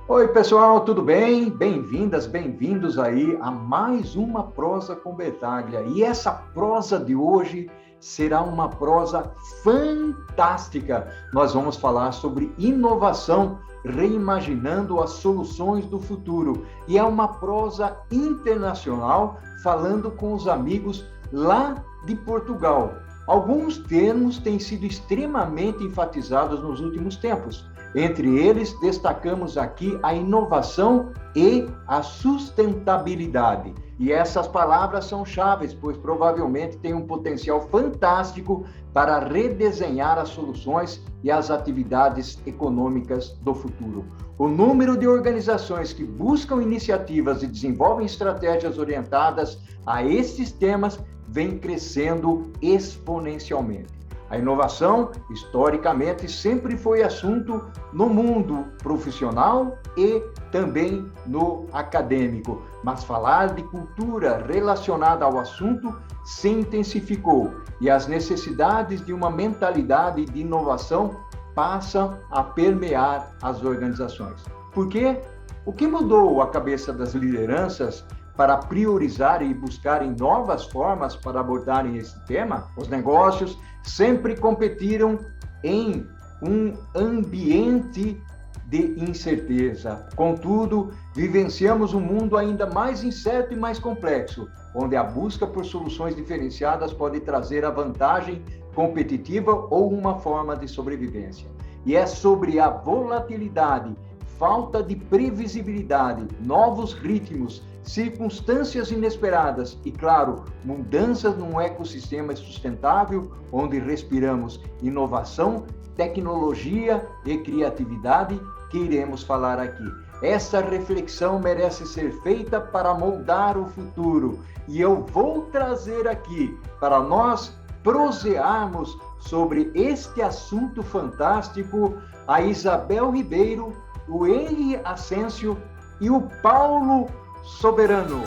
Oi, pessoal, tudo bem? Bem-vindas, bem-vindos aí a mais uma Prosa com Betaglia. E essa prosa de hoje será uma prosa fantástica. Nós vamos falar sobre inovação, reimaginando as soluções do futuro. E é uma prosa internacional, falando com os amigos lá de Portugal. Alguns termos têm sido extremamente enfatizados nos últimos tempos. Entre eles, destacamos aqui a inovação e a sustentabilidade. E essas palavras são chaves, pois provavelmente têm um potencial fantástico para redesenhar as soluções e as atividades econômicas do futuro. O número de organizações que buscam iniciativas e desenvolvem estratégias orientadas a esses temas vem crescendo exponencialmente. A inovação, historicamente, sempre foi assunto no mundo profissional e também no acadêmico. Mas falar de cultura relacionada ao assunto se intensificou e as necessidades de uma mentalidade de inovação passam a permear as organizações. Por quê? O que mudou a cabeça das lideranças para priorizar e buscarem novas formas para abordarem esse tema? Os negócios sempre competiram em um ambiente de incerteza. Contudo, vivenciamos um mundo ainda mais incerto e mais complexo, onde a busca por soluções diferenciadas pode trazer a vantagem competitiva ou uma forma de sobrevivência. E é sobre a volatilidade, falta de previsibilidade, novos ritmos, circunstâncias inesperadas e, claro, mudanças num ecossistema sustentável, onde respiramos inovação, tecnologia e criatividade, que iremos falar aqui. Essa reflexão merece ser feita para moldar o futuro, e eu vou trazer aqui para nós prosearmos sobre este assunto fantástico a Isabel Ribeiro, o Henry Ascencio e o Paulo Soberano.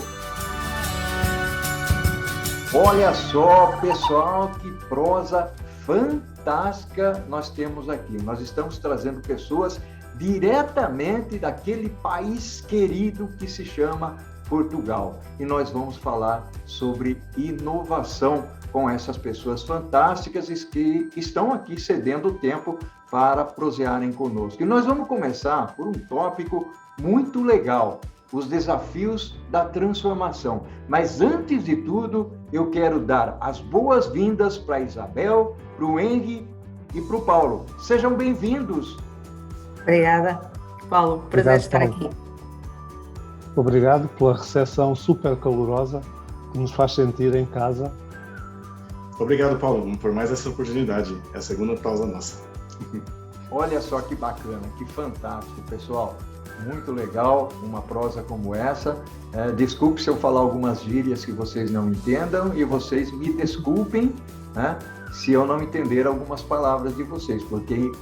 Olha só, pessoal, que prosa fantástica nós temos aqui. Nós estamos trazendo pessoas diretamente daquele país querido que se chama Portugal. E nós vamos falar sobre inovação com essas pessoas fantásticas que estão aqui cedendo o tempo para prosearem conosco. E nós vamos começar por um tópico muito legal: os desafios da transformação. Mas antes de tudo, eu quero dar as boas-vindas para a Isabel, para o Henry e para o Paulo. Sejam bem-vindos. Obrigada, Paulo. Prazer estar aqui. Obrigado pela recepção super calorosa que nos faz sentir em casa. Obrigado, Paulo, por mais essa oportunidade. É a segunda pausa nossa. Olha só que bacana, que fantástico, pessoal. Muito legal uma prosa como essa. Desculpe se eu falar algumas gírias que vocês não entendam e vocês me desculpem, né, se eu não entender algumas palavras de vocês, porque,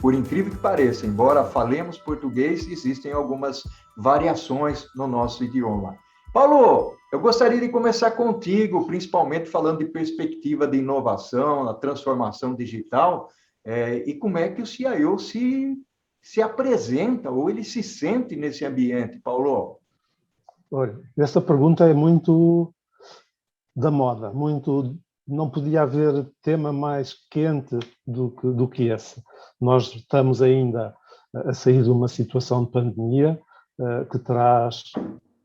por incrível que pareça, embora falemos português, existem algumas variações no nosso idioma. Paulo, eu gostaria de começar contigo, principalmente falando de perspectiva de inovação, na transformação digital, e como é que o CIO se apresenta ou ele se sente nesse ambiente, Paulo? Olha, essa pergunta é muito da moda, não podia haver tema mais quente do que esse. Nós estamos ainda a sair de uma situação de pandemia que traz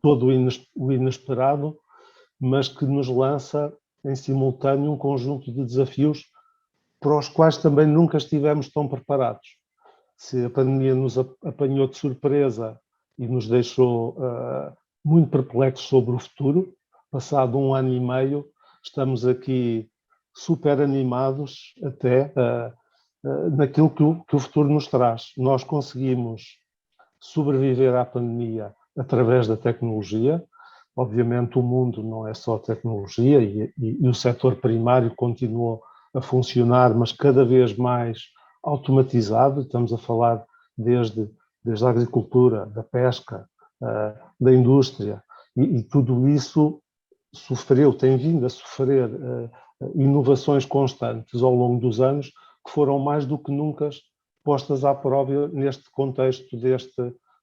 todo o inesperado, mas que nos lança em simultâneo um conjunto de desafios para os quais também nunca estivemos tão preparados. Se a pandemia nos apanhou de surpresa e nos deixou muito perplexos sobre o futuro, passado 1 ano e meio, estamos aqui super animados até naquilo que o futuro nos traz. Nós conseguimos sobreviver à pandemia através da tecnologia. Obviamente o mundo não é só tecnologia e o setor primário continuou a funcionar, mas cada vez mais automatizado. Estamos a falar desde a agricultura, da pesca, da indústria, e tudo isso tem vindo a sofrer inovações constantes ao longo dos anos, que foram mais do que nunca postas à prova neste contexto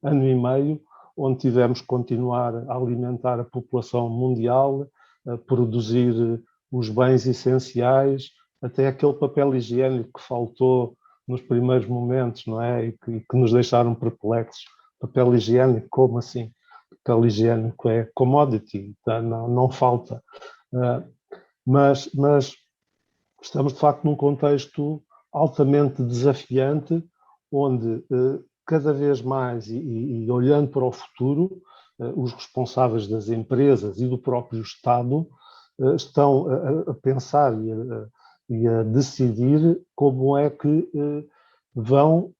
ano e meio, onde tivemos que continuar a alimentar a população mundial, a produzir os bens essenciais, até aquele papel higiênico que faltou nos primeiros momentos, não é? E que nos deixaram perplexos. Papel higiênico, como assim? Papel higiênico é commodity, tá? Não falta. Mas estamos, de facto, num contexto altamente desafiante, onde cada vez mais, e olhando para o futuro, os responsáveis das empresas e do próprio Estado estão a pensar e a decidir como é que vão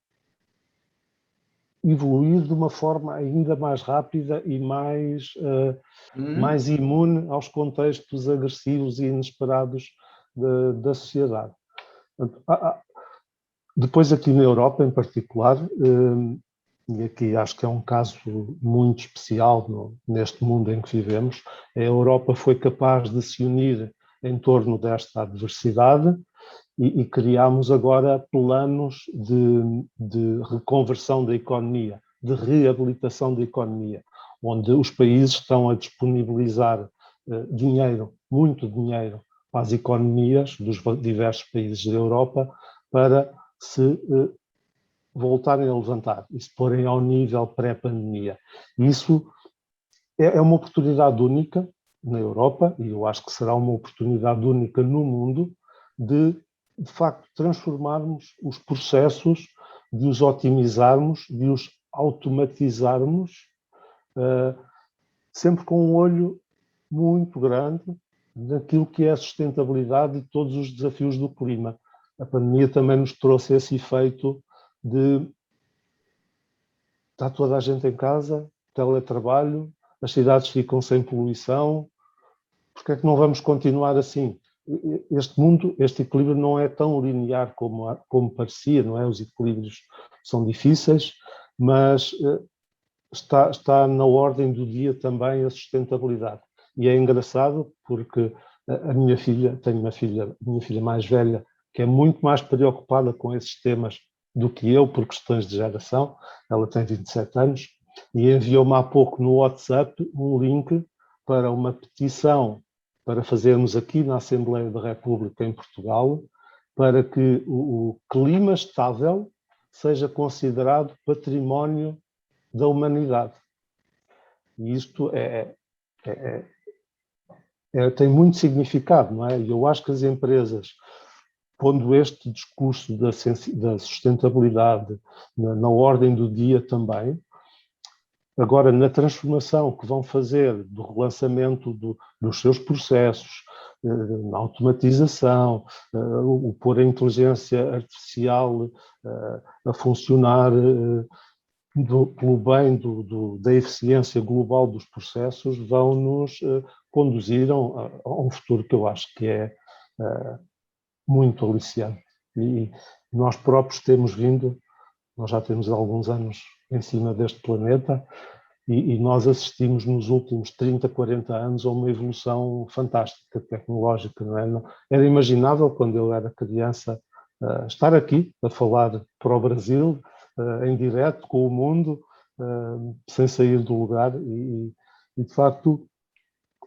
evoluir de uma forma ainda mais rápida e mais imune aos contextos agressivos e inesperados da sociedade. Depois, aqui na Europa, em particular, e aqui acho que é um caso muito especial neste mundo em que vivemos, a Europa foi capaz de se unir em torno desta adversidade e criámos agora planos de reconversão da economia, de reabilitação da economia, onde os países estão a disponibilizar dinheiro, muito dinheiro, para as economias dos diversos países da Europa para se voltarem a levantar e se porem ao nível pré-pandemia. Isso é uma oportunidade única na Europa, e eu acho que será uma oportunidade única no mundo, de facto, transformarmos os processos, de os otimizarmos, de os automatizarmos, sempre com um olho muito grande naquilo que é a sustentabilidade e todos os desafios do clima. A pandemia também nos trouxe esse efeito de estar toda a gente em casa, teletrabalho, as cidades ficam sem poluição. Porque é que não vamos continuar assim? Este mundo, este equilíbrio não é tão linear como parecia, não é? Os equilíbrios são difíceis, mas está na ordem do dia também a sustentabilidade. E é engraçado porque minha filha mais velha, que é muito mais preocupada com esses temas do que eu, por questões de geração, ela tem 27 anos, e enviou-me há pouco no WhatsApp um link para uma petição para fazermos aqui na Assembleia da República em Portugal, para que o clima estável seja considerado património da humanidade. E isto tem muito significado, não é? E eu acho que as empresas, pondo este discurso da sustentabilidade na ordem do dia também, agora na transformação que vão fazer do relançamento dos seus processos, na automatização, o pôr a inteligência artificial a funcionar pelo bem da eficiência global dos processos, vão nos conduzir a um futuro que eu acho que é muito aliciante. E nós próprios nós já temos alguns anos em cima deste planeta e nós assistimos nos últimos 30, 40 anos a uma evolução fantástica, tecnológica. Não é? Era imaginável, quando eu era criança, estar aqui a falar para o Brasil, em direto com o mundo, sem sair do lugar e de facto,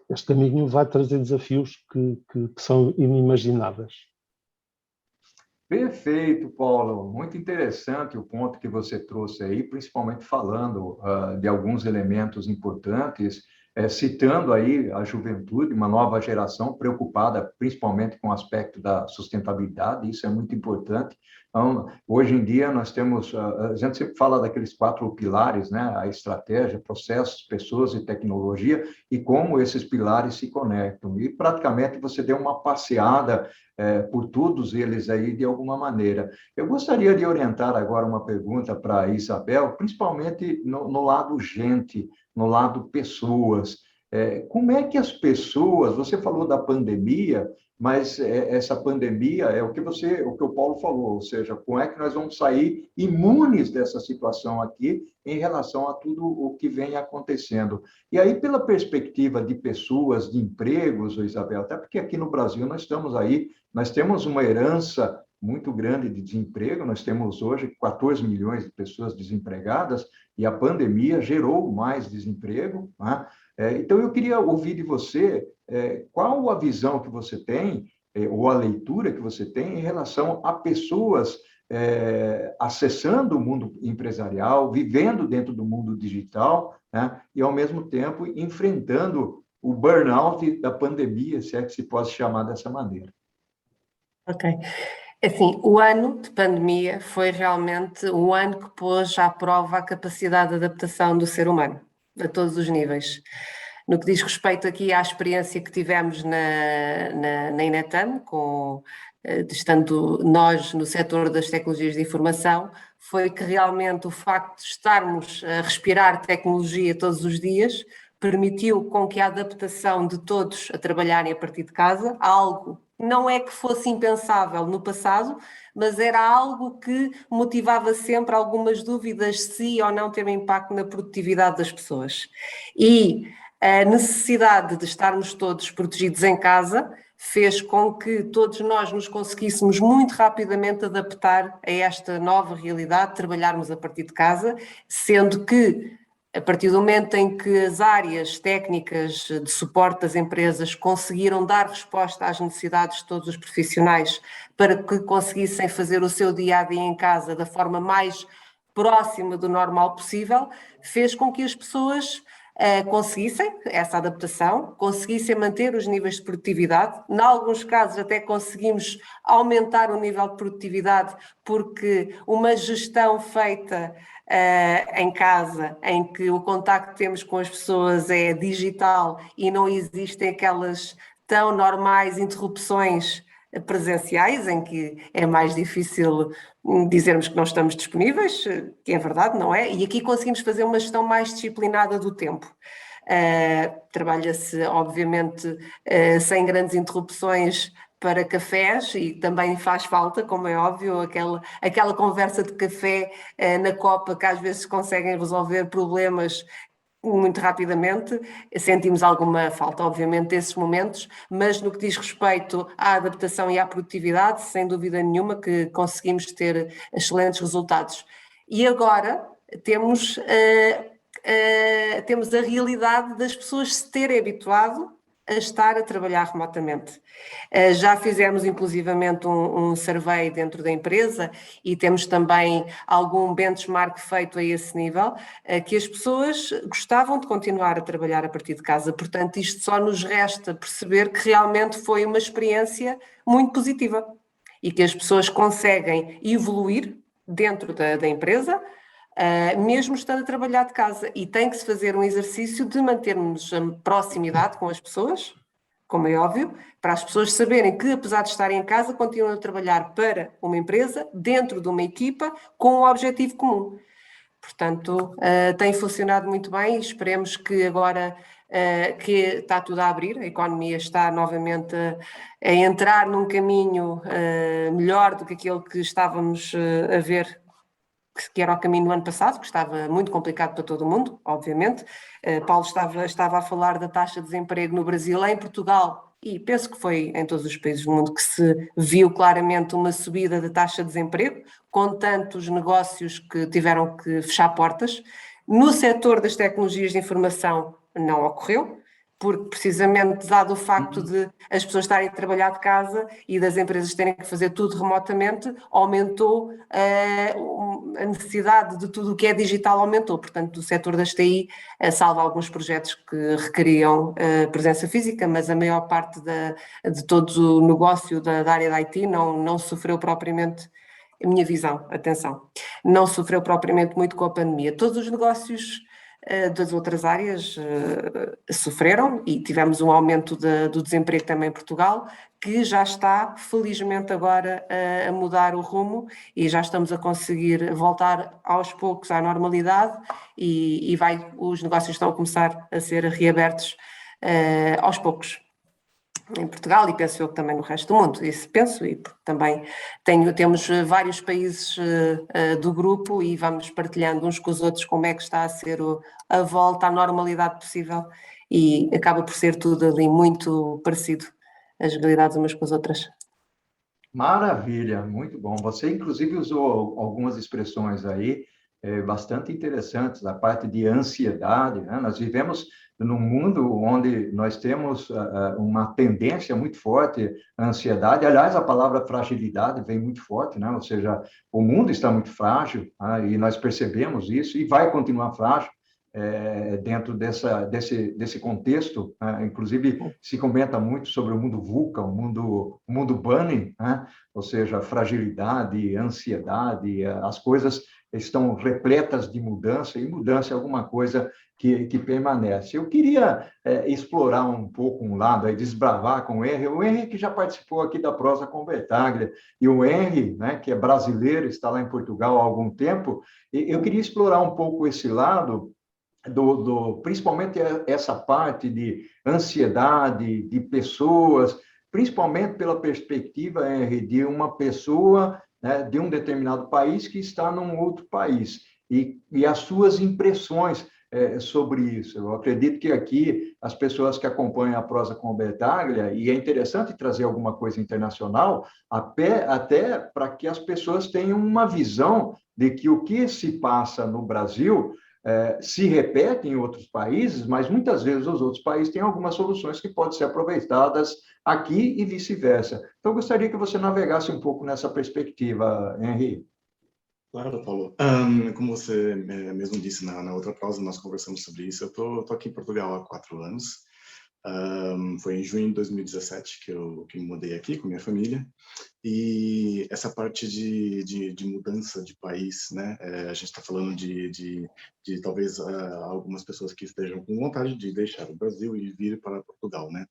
este caminho vai trazer desafios que são inimagináveis. Perfeito, Paulo. Muito interessante o ponto que você trouxe aí, principalmente falando de alguns elementos importantes, citando aí a juventude, uma nova geração preocupada principalmente com o aspecto da sustentabilidade, isso é muito importante. Então, hoje em dia nós temos, a gente sempre fala daqueles 4 pilares, né? A estratégia, processos, pessoas e tecnologia, e como esses pilares se conectam. E praticamente você deu uma passeada por todos eles aí de alguma maneira. Eu gostaria de orientar agora uma pergunta para a Isabel, principalmente no lado gente, no lado pessoas. Como é que as pessoas, você falou da pandemia, mas essa pandemia é o que o Paulo falou, ou seja, como é que nós vamos sair imunes dessa situação aqui em relação a tudo o que vem acontecendo. E aí, pela perspectiva de pessoas, de empregos, Isabel, até porque aqui no Brasil nós temos uma herança muito grande de desemprego, nós temos hoje 14 milhões de pessoas desempregadas e a pandemia gerou mais desemprego, né? Então, eu queria ouvir de você qual a visão que você tem, ou a leitura que você tem em relação a pessoas acessando o mundo empresarial, vivendo dentro do mundo digital, né? E, ao mesmo tempo, enfrentando o burnout da pandemia, se é que se pode chamar dessa maneira. Ok. Assim, o ano de pandemia foi realmente um ano que pôs à prova a capacidade de adaptação do ser humano, a todos os níveis. No que diz respeito aqui à experiência que tivemos na Inetam, estando nós no setor das tecnologias de informação, foi que realmente o facto de estarmos a respirar tecnologia todos os dias permitiu com que a adaptação de todos a trabalharem a partir de casa, algo não é que fosse impensável no passado, mas era algo que motivava sempre algumas dúvidas se ou não ter um impacto na produtividade das pessoas. E a necessidade de estarmos todos protegidos em casa fez com que todos nós nos conseguíssemos muito rapidamente adaptar a esta nova realidade, trabalharmos a partir de casa, sendo que a partir do momento em que as áreas técnicas de suporte das empresas conseguiram dar resposta às necessidades de todos os profissionais para que conseguissem fazer o seu dia-a-dia em casa da forma mais próxima do normal possível, fez com que as pessoas conseguissem essa adaptação, conseguissem manter os níveis de produtividade. Em alguns casos até conseguimos aumentar o nível de produtividade porque uma gestão feita em casa, em que o contacto que temos com as pessoas é digital e não existem aquelas tão normais interrupções presenciais, em que é mais difícil dizermos que não estamos disponíveis, que é verdade, não é? E aqui conseguimos fazer uma gestão mais disciplinada do tempo. Trabalha-se, obviamente, sem grandes interrupções para cafés e também faz falta, como é óbvio, aquela conversa de café na copa que às vezes conseguem resolver problemas muito rapidamente. Sentimos alguma falta, obviamente, desses momentos, mas no que diz respeito à adaptação e à produtividade, sem dúvida nenhuma que conseguimos ter excelentes resultados. E agora temos a realidade das pessoas se terem habituado a estar a trabalhar remotamente. Já fizemos inclusivamente um survey dentro da empresa e temos também algum benchmark feito a esse nível, que as pessoas gostavam de continuar a trabalhar a partir de casa. Portanto, isto só nos resta perceber que realmente foi uma experiência muito positiva e que as pessoas conseguem evoluir dentro da empresa, mesmo estando a trabalhar de casa, e tem que se fazer um exercício de mantermos a proximidade com as pessoas, como é óbvio, para as pessoas saberem que, apesar de estarem em casa, continuam a trabalhar para uma empresa, dentro de uma equipa, com um objetivo comum. Portanto, tem funcionado muito bem e esperemos que agora que está tudo a abrir, a economia está novamente a entrar num caminho melhor do que aquele que estávamos a ver, que era o caminho do ano passado, que estava muito complicado para todo o mundo, obviamente. Paulo estava a falar da taxa de desemprego no Brasil, em Portugal, e penso que foi em todos os países do mundo que se viu claramente uma subida da taxa de desemprego, com tantos negócios que tiveram que fechar portas. No setor das tecnologias de informação não ocorreu, porque precisamente dado o facto de as pessoas estarem a trabalhar de casa e das empresas terem que fazer tudo remotamente, aumentou a necessidade de tudo o que é digital, aumentou. Portanto, o setor das TI salva alguns projetos que requeriam presença física, mas a maior parte de todo o negócio da área da IT não sofreu propriamente, a minha visão, atenção, não sofreu propriamente muito com a pandemia. Todos os negócios das outras áreas sofreram e tivemos um aumento do desemprego também em Portugal, que já está, felizmente, agora a mudar o rumo e já estamos a conseguir voltar aos poucos à normalidade e os negócios estão a começar a ser reabertos aos poucos. Em Portugal e penso eu que também no resto do mundo, isso penso, e também temos vários países do grupo e vamos partilhando uns com os outros como é que está a ser a volta à normalidade possível e acaba por ser tudo ali muito parecido, as realidades umas com as outras. Maravilha, muito bom. Você, inclusive, usou algumas expressões aí bastante interessantes, a parte de ansiedade, né? Nós vivemos num mundo onde nós temos uma tendência muito forte à ansiedade. Aliás, a palavra fragilidade vem muito forte, né? Ou seja, o mundo está muito frágil, né? E nós percebemos isso e vai continuar frágil. Dentro desse contexto, né? Inclusive se comenta muito sobre o mundo VUCA, o mundo Bunny, né? Ou seja, fragilidade, ansiedade, as coisas estão repletas de mudança, e mudança é alguma coisa que permanece. Eu queria explorar um pouco um lado, aí, desbravar com o Henry que já participou aqui da Prosa com Bertaglia, e o Henry, né, que é brasileiro, está lá em Portugal há algum tempo, e eu queria explorar um pouco esse lado, principalmente essa parte de ansiedade de pessoas, principalmente pela perspectiva, Henry, de uma pessoa, né, de um determinado país que está num outro país, e as suas impressões sobre isso. Eu acredito que aqui as pessoas que acompanham a Prosa com Bertaglia, e é interessante trazer alguma coisa internacional, até para que as pessoas tenham uma visão de que o que se passa no Brasil se repete em outros países, mas muitas vezes os outros países têm algumas soluções que podem ser aproveitadas aqui e vice-versa. Então, eu gostaria que você navegasse um pouco nessa perspectiva, Henry. Claro, Paulo. Como você mesmo disse na outra pausa, nós conversamos sobre isso. Eu tô aqui em Portugal há 4 anos. Foi em junho de 2017 que eu me mudei aqui com minha família. E essa parte de mudança de país, né? A gente está falando de talvez algumas pessoas que estejam com vontade de deixar o Brasil e vir para Portugal, né?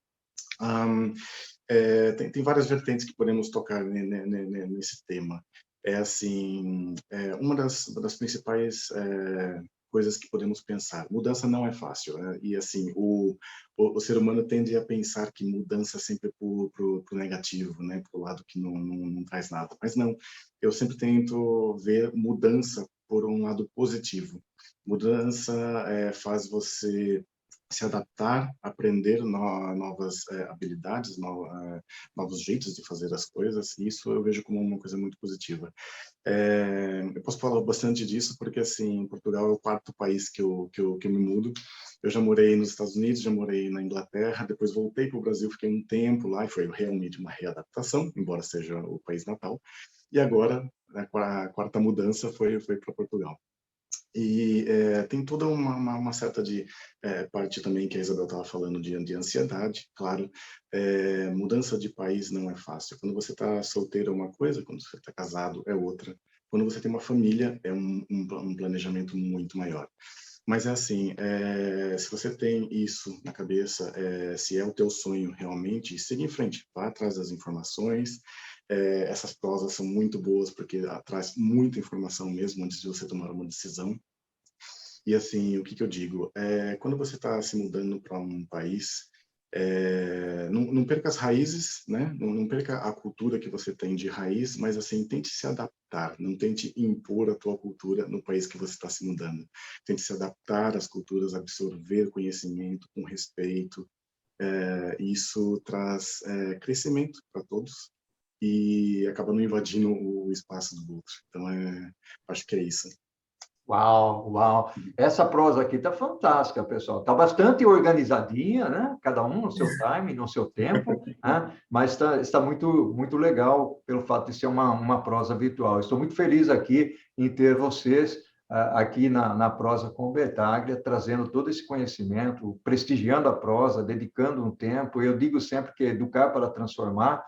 Tem várias vertentes que podemos tocar nesse tema. Assim, uma das principais coisas que podemos pensar. Mudança não é fácil, né? E assim, o ser humano tende a pensar que mudança sempre pro negativo, né? Pro lado que não traz nada. Mas não, eu sempre tento ver mudança por um lado positivo. Mudança faz você se adaptar, aprender novas habilidades, novos jeitos de fazer as coisas, e isso eu vejo como uma coisa muito positiva. Eu posso falar bastante disso porque, assim, Portugal é o 4º país que eu me mudo. Eu já morei nos Estados Unidos, já morei na Inglaterra, depois voltei para o Brasil, fiquei um tempo lá, e foi realmente uma readaptação, embora seja o país natal. E agora, a 4ª mudança foi para Portugal. E tem toda uma certa parte também que a Isabel estava falando de ansiedade, claro. Mudança de país não é fácil. Quando você está solteiro é uma coisa, quando você está casado é outra. Quando você tem uma família é um planejamento muito maior. Mas é assim, se você tem isso na cabeça, se é o teu sonho realmente, siga em frente, vá atrás das informações. Essas prosas são muito boas porque traz muita informação mesmo antes de você tomar uma decisão. E assim, o que eu digo? Quando você está se mudando para um país, não perca as raízes, né? Não perca a cultura que você tem de raiz, mas assim, tente se adaptar, não tente impor a tua cultura no país que você está se mudando. Tente se adaptar às culturas, absorver conhecimento com respeito. Isso traz crescimento para todos e acaba não invadindo o espaço do outro. Então, acho que é isso. Uau, uau. Essa prosa aqui está fantástica, pessoal. Está bastante organizadinha, né? Cada um no seu time, no seu tempo, né? Mas está muito, muito legal pelo fato de ser uma prosa virtual. Estou muito feliz aqui em ter vocês aqui na Prosa com Bertaglia, trazendo todo esse conhecimento, prestigiando a prosa, dedicando um tempo. Eu digo sempre que educar para transformar.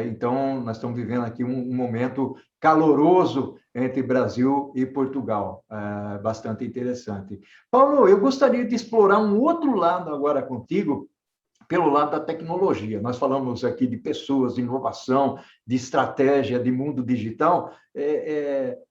Então, nós estamos vivendo aqui um momento caloroso entre Brasil e Portugal, bastante interessante. Paulo, eu gostaria de explorar um outro lado agora contigo, pelo lado da tecnologia. Nós falamos aqui de pessoas, de inovação, de estratégia, de mundo digital.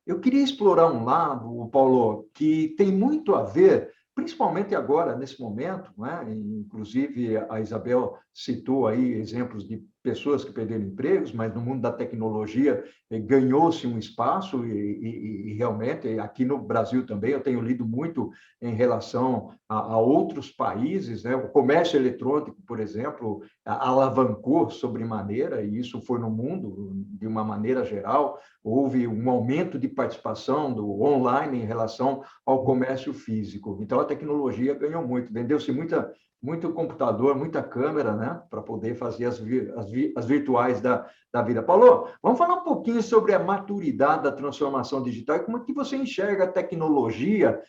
Eu queria explorar um lado, Paulo, que tem muito a ver, principalmente agora, nesse momento, né? Inclusive a Isabel citou aí exemplos de pessoas que perderam empregos, mas no mundo da tecnologia ganhou-se um espaço e realmente aqui no Brasil também eu tenho lido muito em relação a outros países, né? O comércio eletrônico, por exemplo, alavancou sobremaneira, e isso foi no mundo de uma maneira geral. Houve um aumento de participação do online em relação ao comércio físico. Então, a tecnologia ganhou muito, vendeu-se muito computador, muita câmera, né, para poder fazer as virtuais da vida. Paulo, vamos falar um pouquinho sobre a maturidade da transformação digital e como é que você enxerga a tecnologia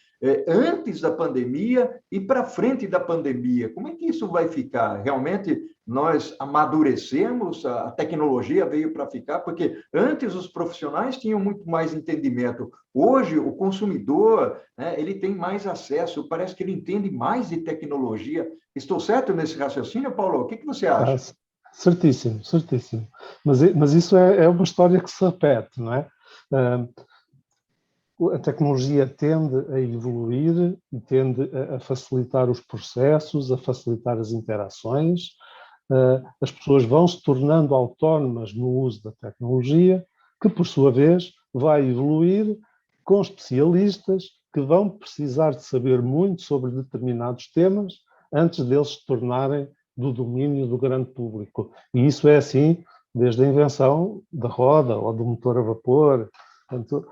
antes da pandemia e para frente da pandemia. Como é que isso vai ficar? Realmente nós amadurecemos, a tecnologia veio para ficar, porque antes os profissionais tinham muito mais entendimento. Hoje, o consumidor, né, ele tem mais acesso, parece que ele entende mais de tecnologia. Estou certo nesse raciocínio, Paulo? O que você acha? Certíssimo, certíssimo. Mas isso é uma história que se repete, não é? A tecnologia tende a evoluir e tende a facilitar os processos, a facilitar as interações. As pessoas vão se tornando autónomas no uso da tecnologia, que, por sua vez, vai evoluir com especialistas que vão precisar de saber muito sobre determinados temas antes deles se tornarem do domínio do grande público. E isso é assim desde a invenção da roda ou do motor a vapor. Portanto,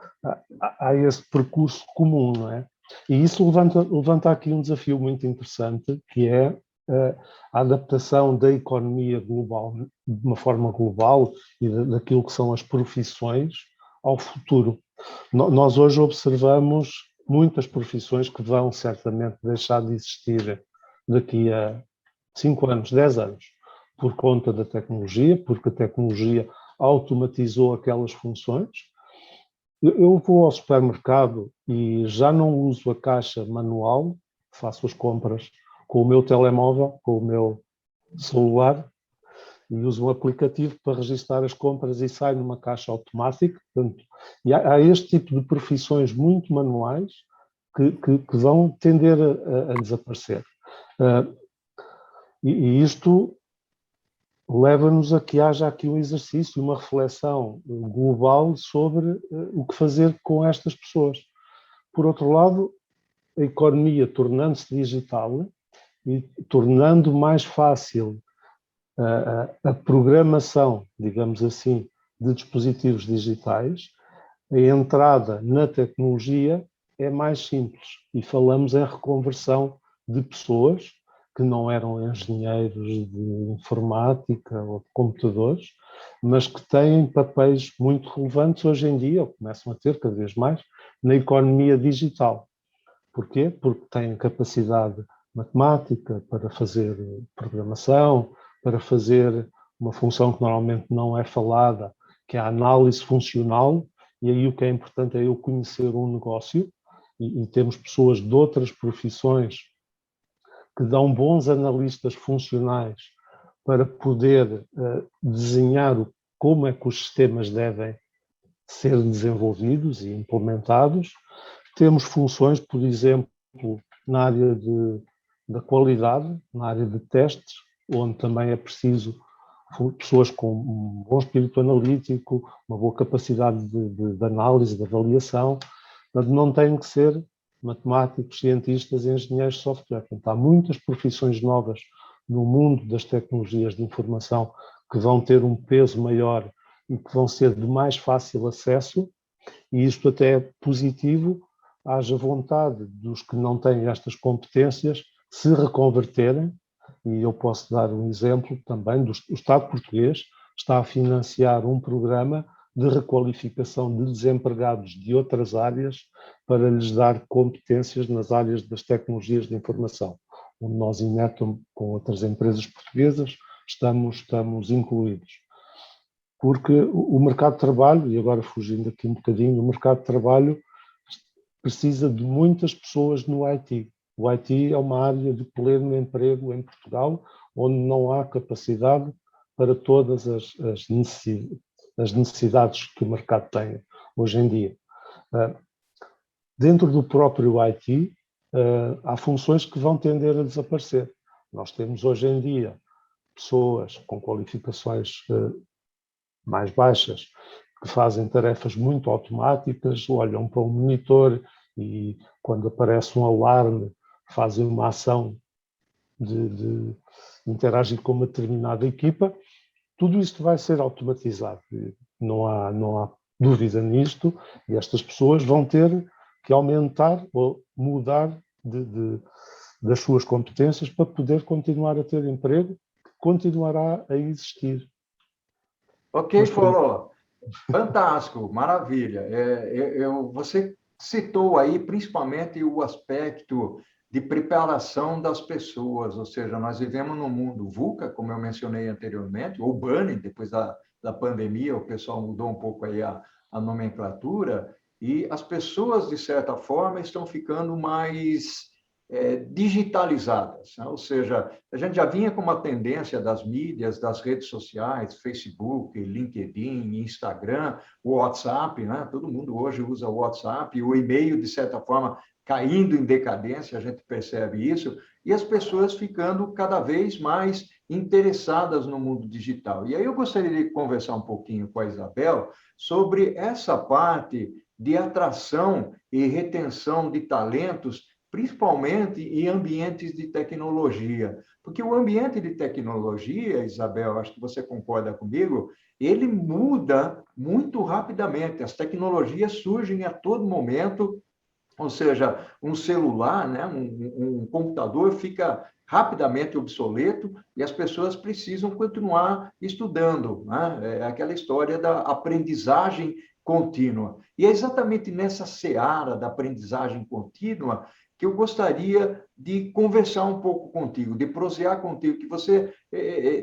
há esse percurso comum, não é? E isso levanta aqui um desafio muito interessante, que é a adaptação da economia global, de uma forma global, e daquilo que são as profissões, ao futuro. Nós hoje observamos muitas profissões que vão certamente deixar de existir daqui a 5 anos, 10 anos, por conta da tecnologia, porque a tecnologia automatizou aquelas funções. Eu vou ao supermercado e já não uso a caixa manual, faço as compras com o meu telemóvel, com o meu celular, e uso um aplicativo para registrar as compras e sai numa caixa automática. Portanto, e há este tipo de profissões muito manuais que vão tender a desaparecer. E isto leva-nos a que haja aqui um exercício, uma reflexão global sobre o que fazer com estas pessoas. Por outro lado, a economia tornando-se digital e tornando mais fácil a programação, digamos assim, de dispositivos digitais, a entrada na tecnologia é mais simples e falamos em reconversão de pessoas que não eram engenheiros de informática ou de computadores, mas que têm papéis muito relevantes hoje em dia, ou começam a ter cada vez mais, na economia digital. Porquê? Porque têm capacidade matemática para fazer programação, para fazer uma função que normalmente não é falada, que é a análise funcional, e aí o que é importante é eu conhecer um negócio, e temos pessoas de outras profissões que dão bons analistas funcionais para poder desenhar como é que os sistemas devem ser desenvolvidos e implementados. Temos funções, por exemplo, na área da qualidade, na área de testes, onde também é preciso pessoas com um bom espírito analítico, uma boa capacidade de análise, de avaliação. Portanto, não têm que ser matemáticos, cientistas, engenheiros de software. Portanto, há muitas profissões novas no mundo das tecnologias de informação que vão ter um peso maior e que vão ser de mais fácil acesso, e isto até é positivo, haja vontade dos que não têm estas competências se reconverterem, e eu posso dar um exemplo também o Estado português está a financiar um programa de requalificação de desempregados de outras áreas para lhes dar competências nas áreas das tecnologias de informação, onde nós, Inetum, com outras empresas portuguesas, estamos incluídos. Porque o mercado de trabalho, e agora fugindo aqui um bocadinho, o mercado de trabalho precisa de muitas pessoas no IT. O IT é uma área de pleno emprego em Portugal, onde não há capacidade para todas as necessidades que o mercado tem hoje em dia. Dentro do próprio IT, há funções que vão tender a desaparecer. Nós temos hoje em dia pessoas com qualificações mais baixas, que fazem tarefas muito automáticas, olham para um monitor e, quando aparece um alarme, fazem uma ação de interagir com uma determinada equipa. Tudo isto vai ser automatizado. Não há dúvida nisto, e estas pessoas vão ter que aumentar ou mudar das suas competências para poder continuar a ter emprego, que continuará a existir. Ok, Foló. Fantástico, maravilha. Você citou aí principalmente o aspecto de preparação das pessoas, ou seja, nós vivemos num mundo VUCA, como eu mencionei anteriormente, ou BANI, depois da pandemia, o pessoal mudou um pouco aí a nomenclatura, e as pessoas, de certa forma, estão ficando mais digitalizadas, né? Ou seja, a gente já vinha com uma tendência das mídias, das redes sociais, Facebook, LinkedIn, Instagram, o WhatsApp, né? Todo mundo hoje usa o WhatsApp, o e-mail, de certa forma, caindo em decadência, a gente percebe isso, e as pessoas ficando cada vez mais interessadas no mundo digital. E aí eu gostaria de conversar um pouquinho com a Isabel sobre essa parte de atração e retenção de talentos, principalmente em ambientes de tecnologia. Porque o ambiente de tecnologia, Isabel, acho que você concorda comigo, ele muda muito rapidamente. As tecnologias surgem a todo momento, ou seja, um celular, né, um computador fica rapidamente obsoleto e as pessoas precisam continuar estudando, né? É aquela história da aprendizagem contínua. E é exatamente nessa seara da aprendizagem contínua que eu gostaria de conversar um pouco contigo, de prosear contigo, que você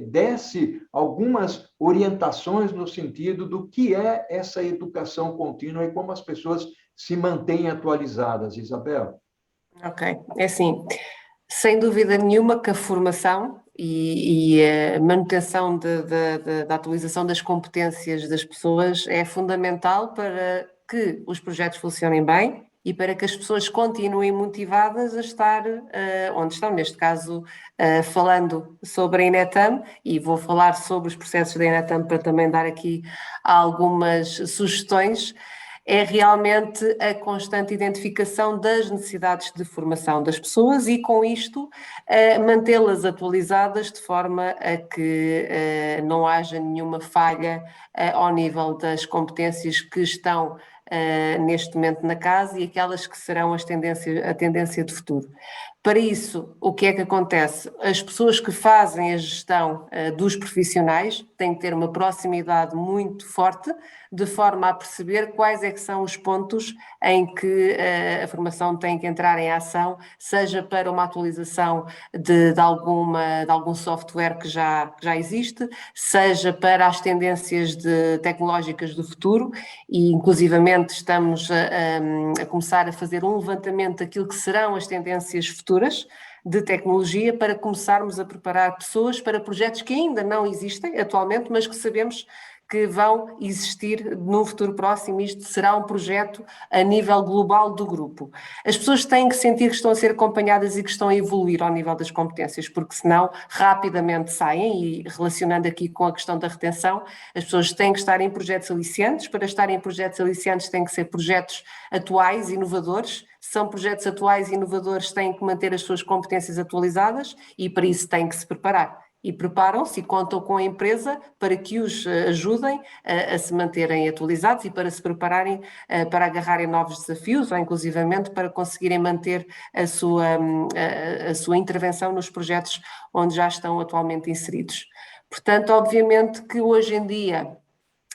desse algumas orientações no sentido do que é essa educação contínua e como as pessoas se mantêm atualizadas, Isabel. Ok, é assim, sem dúvida nenhuma que a formação e a manutenção da atualização das competências das pessoas é fundamental para que os projetos funcionem bem e para que as pessoas continuem motivadas a estar onde estão. Neste caso, falando sobre a Inetam, e vou falar sobre os processos da Inetam para também dar aqui algumas sugestões, é realmente a constante identificação das necessidades de formação das pessoas e, com isto, mantê-las atualizadas de forma a que não haja nenhuma falha ao nível das competências que estão neste momento na casa e aquelas que serão a tendência de futuro. Para isso, o que é que acontece? As pessoas que fazem a gestão dos profissionais têm que ter uma proximidade muito forte, de forma a perceber quais é que são os pontos em que a formação tem que entrar em ação, seja para uma atualização de algum software que já existe, seja para as tendências tecnológicas do futuro, e inclusivamente estamos a começar a fazer um levantamento daquilo que serão as tendências futuras de tecnologia, para começarmos a preparar pessoas para projetos que ainda não existem atualmente, mas que sabemos que vão existir num futuro próximo. Isto será um projeto a nível global do grupo. As pessoas têm que sentir que estão a ser acompanhadas e que estão a evoluir ao nível das competências, porque senão rapidamente saem. E relacionando aqui com a questão da retenção, as pessoas têm que estar em projetos aliciantes. Para estarem em projetos aliciantes têm que ser projetos atuais, inovadores. Se são projetos atuais e inovadores, têm que manter as suas competências atualizadas e para isso têm que se preparar. E preparam-se e contam com a empresa para que os ajudem a se manterem atualizados e para se prepararem para agarrarem novos desafios, ou inclusivamente para conseguirem manter a sua intervenção nos projetos onde já estão atualmente inseridos. Portanto, obviamente que hoje em dia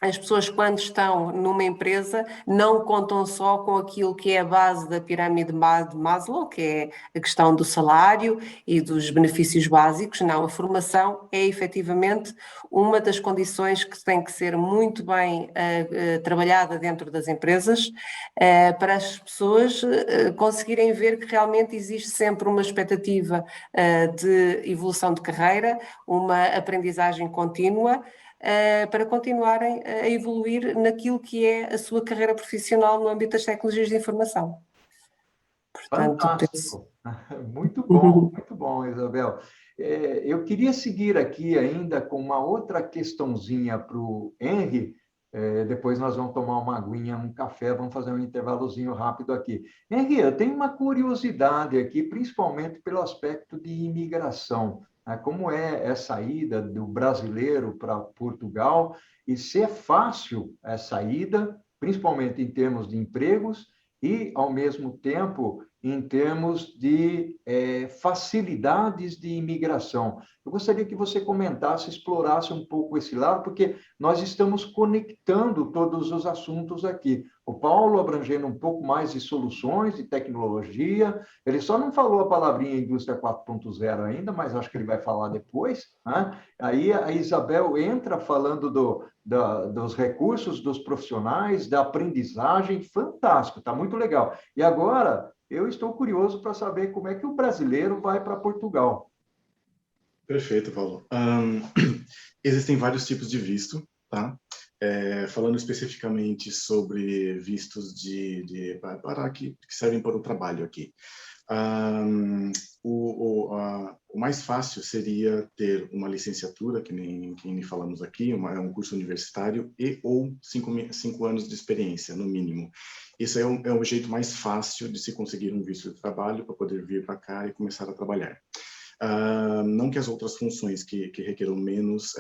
as pessoas, quando estão numa empresa, não contam só com aquilo que é a base da pirâmide de Maslow, que é a questão do salário e dos benefícios básicos. Não, a formação é efetivamente uma das condições que tem que ser muito bem trabalhada dentro das empresas, para as pessoas conseguirem ver que realmente existe sempre uma expectativa de evolução de carreira, uma aprendizagem contínua, para continuarem a evoluir naquilo que é a sua carreira profissional no âmbito das tecnologias de informação. Portanto, Fantástico. Muito bom, Isabel. Eu queria seguir aqui ainda com uma outra questãozinha para o Henry. Depois nós vamos tomar uma aguinha, um café, vamos fazer um intervalozinho rápido aqui. Henry, eu tenho uma curiosidade aqui, principalmente pelo aspecto de imigração. Né? Como é essa ida do brasileiro para Portugal e se é fácil essa ida, principalmente em termos de empregos e, ao mesmo tempo, em termos de facilidades de imigração. Eu gostaria que você comentasse, explorasse um pouco esse lado, porque nós estamos conectando todos os assuntos aqui. O Paulo abrangendo um pouco mais de soluções, de tecnologia, ele só não falou a palavrinha indústria 4.0 ainda, mas acho que ele vai falar depois. Né? Aí a Isabel entra falando dos recursos dos profissionais, da aprendizagem, fantástico, está muito legal. E agora, eu estou curioso para saber como é que o brasileiro vai para Portugal. Perfeito, Paulo. Existem vários tipos de visto, tá? Falando especificamente sobre vistos para que servem para o trabalho aqui. O mais fácil seria ter uma licenciatura, que nem falamos aqui, um curso universitário ou 5 anos de experiência, no mínimo. Isso é o jeito mais fácil de se conseguir um visto de trabalho para poder vir para cá e começar a trabalhar. Não que as outras funções que requeram menos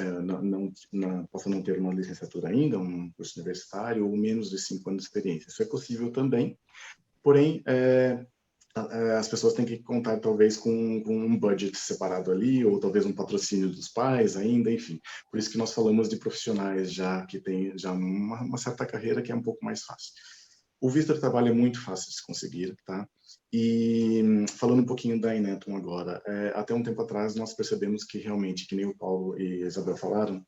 possam não ter uma licenciatura ainda, um curso universitário ou menos de 5 anos de experiência. Isso é possível também, porém, as pessoas têm que contar talvez com um budget separado ali, ou talvez um patrocínio dos pais ainda, enfim. Por isso que nós falamos de profissionais já que têm já uma certa carreira que é um pouco mais fácil. O visto de trabalho é muito fácil de se conseguir, tá? E falando um pouquinho da Inetum agora, até um tempo atrás nós percebemos que realmente, que nem o Paulo e a Isabel falaram,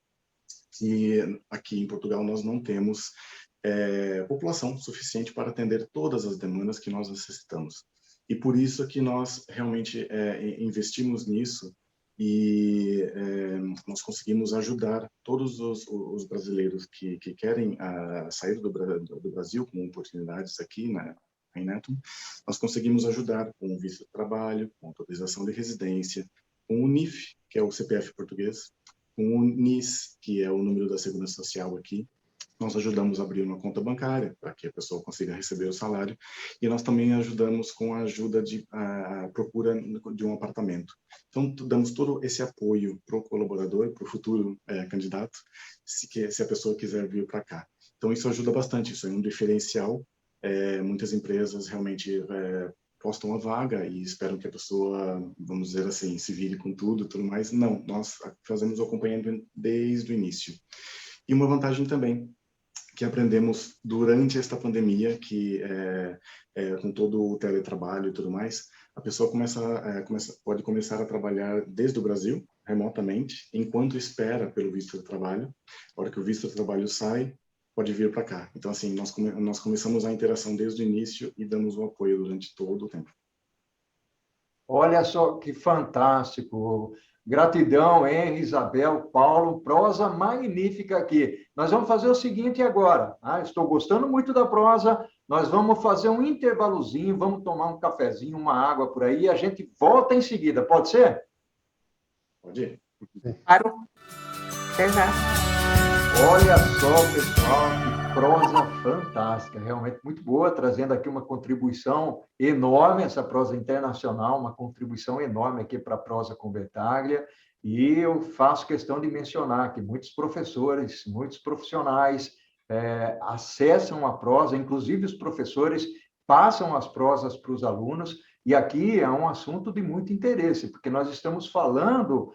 que aqui em Portugal nós não temos população suficiente para atender todas as demandas que nós necessitamos. E por isso que nós realmente investimos nisso e nós conseguimos ajudar todos os brasileiros que querem sair do Brasil com oportunidades aqui na Inetum. Nós conseguimos ajudar com o visto de trabalho, com autorização de residência, com o NIF, que é o CPF português, com o NIS, que é o número da Segurança Social aqui. Nós ajudamos a abrir uma conta bancária para que a pessoa consiga receber o salário e nós também ajudamos com a ajuda de procura de um apartamento. Então, damos todo esse apoio para o colaborador, para o futuro candidato, se a pessoa quiser vir para cá. Então, isso ajuda bastante, isso é um diferencial. Muitas empresas realmente postam a vaga e esperam que a pessoa, vamos dizer assim, se vire com tudo e tudo mais. Não, nós fazemos o acompanhamento desde o início. E uma vantagem também, que aprendemos durante esta pandemia, que com todo o teletrabalho e tudo mais, a pessoa pode começar a trabalhar desde o Brasil, remotamente, enquanto espera pelo visto de trabalho. A hora que o visto de trabalho sai, pode vir para cá. Então, assim, nós começamos a interação desde o início e damos o apoio durante todo o tempo. Olha só que fantástico. Gratidão, Henry, Isabel, Paulo, prosa magnífica aqui. Nós vamos fazer o seguinte agora. Estou gostando muito da prosa. Nós vamos fazer um intervalozinho, vamos tomar um cafezinho, uma água por aí e a gente volta em seguida. Pode ser? Pode ir. Claro. Até já. Olha só, pessoal, que prosa fantástica, realmente muito boa, trazendo aqui uma contribuição enorme, essa prosa internacional, uma contribuição enorme aqui para a prosa com Bertaglia, e eu faço questão de mencionar que muitos professores, muitos profissionais acessam a prosa, inclusive os professores passam as prosas para os alunos, e aqui é um assunto de muito interesse, porque nós estamos falando,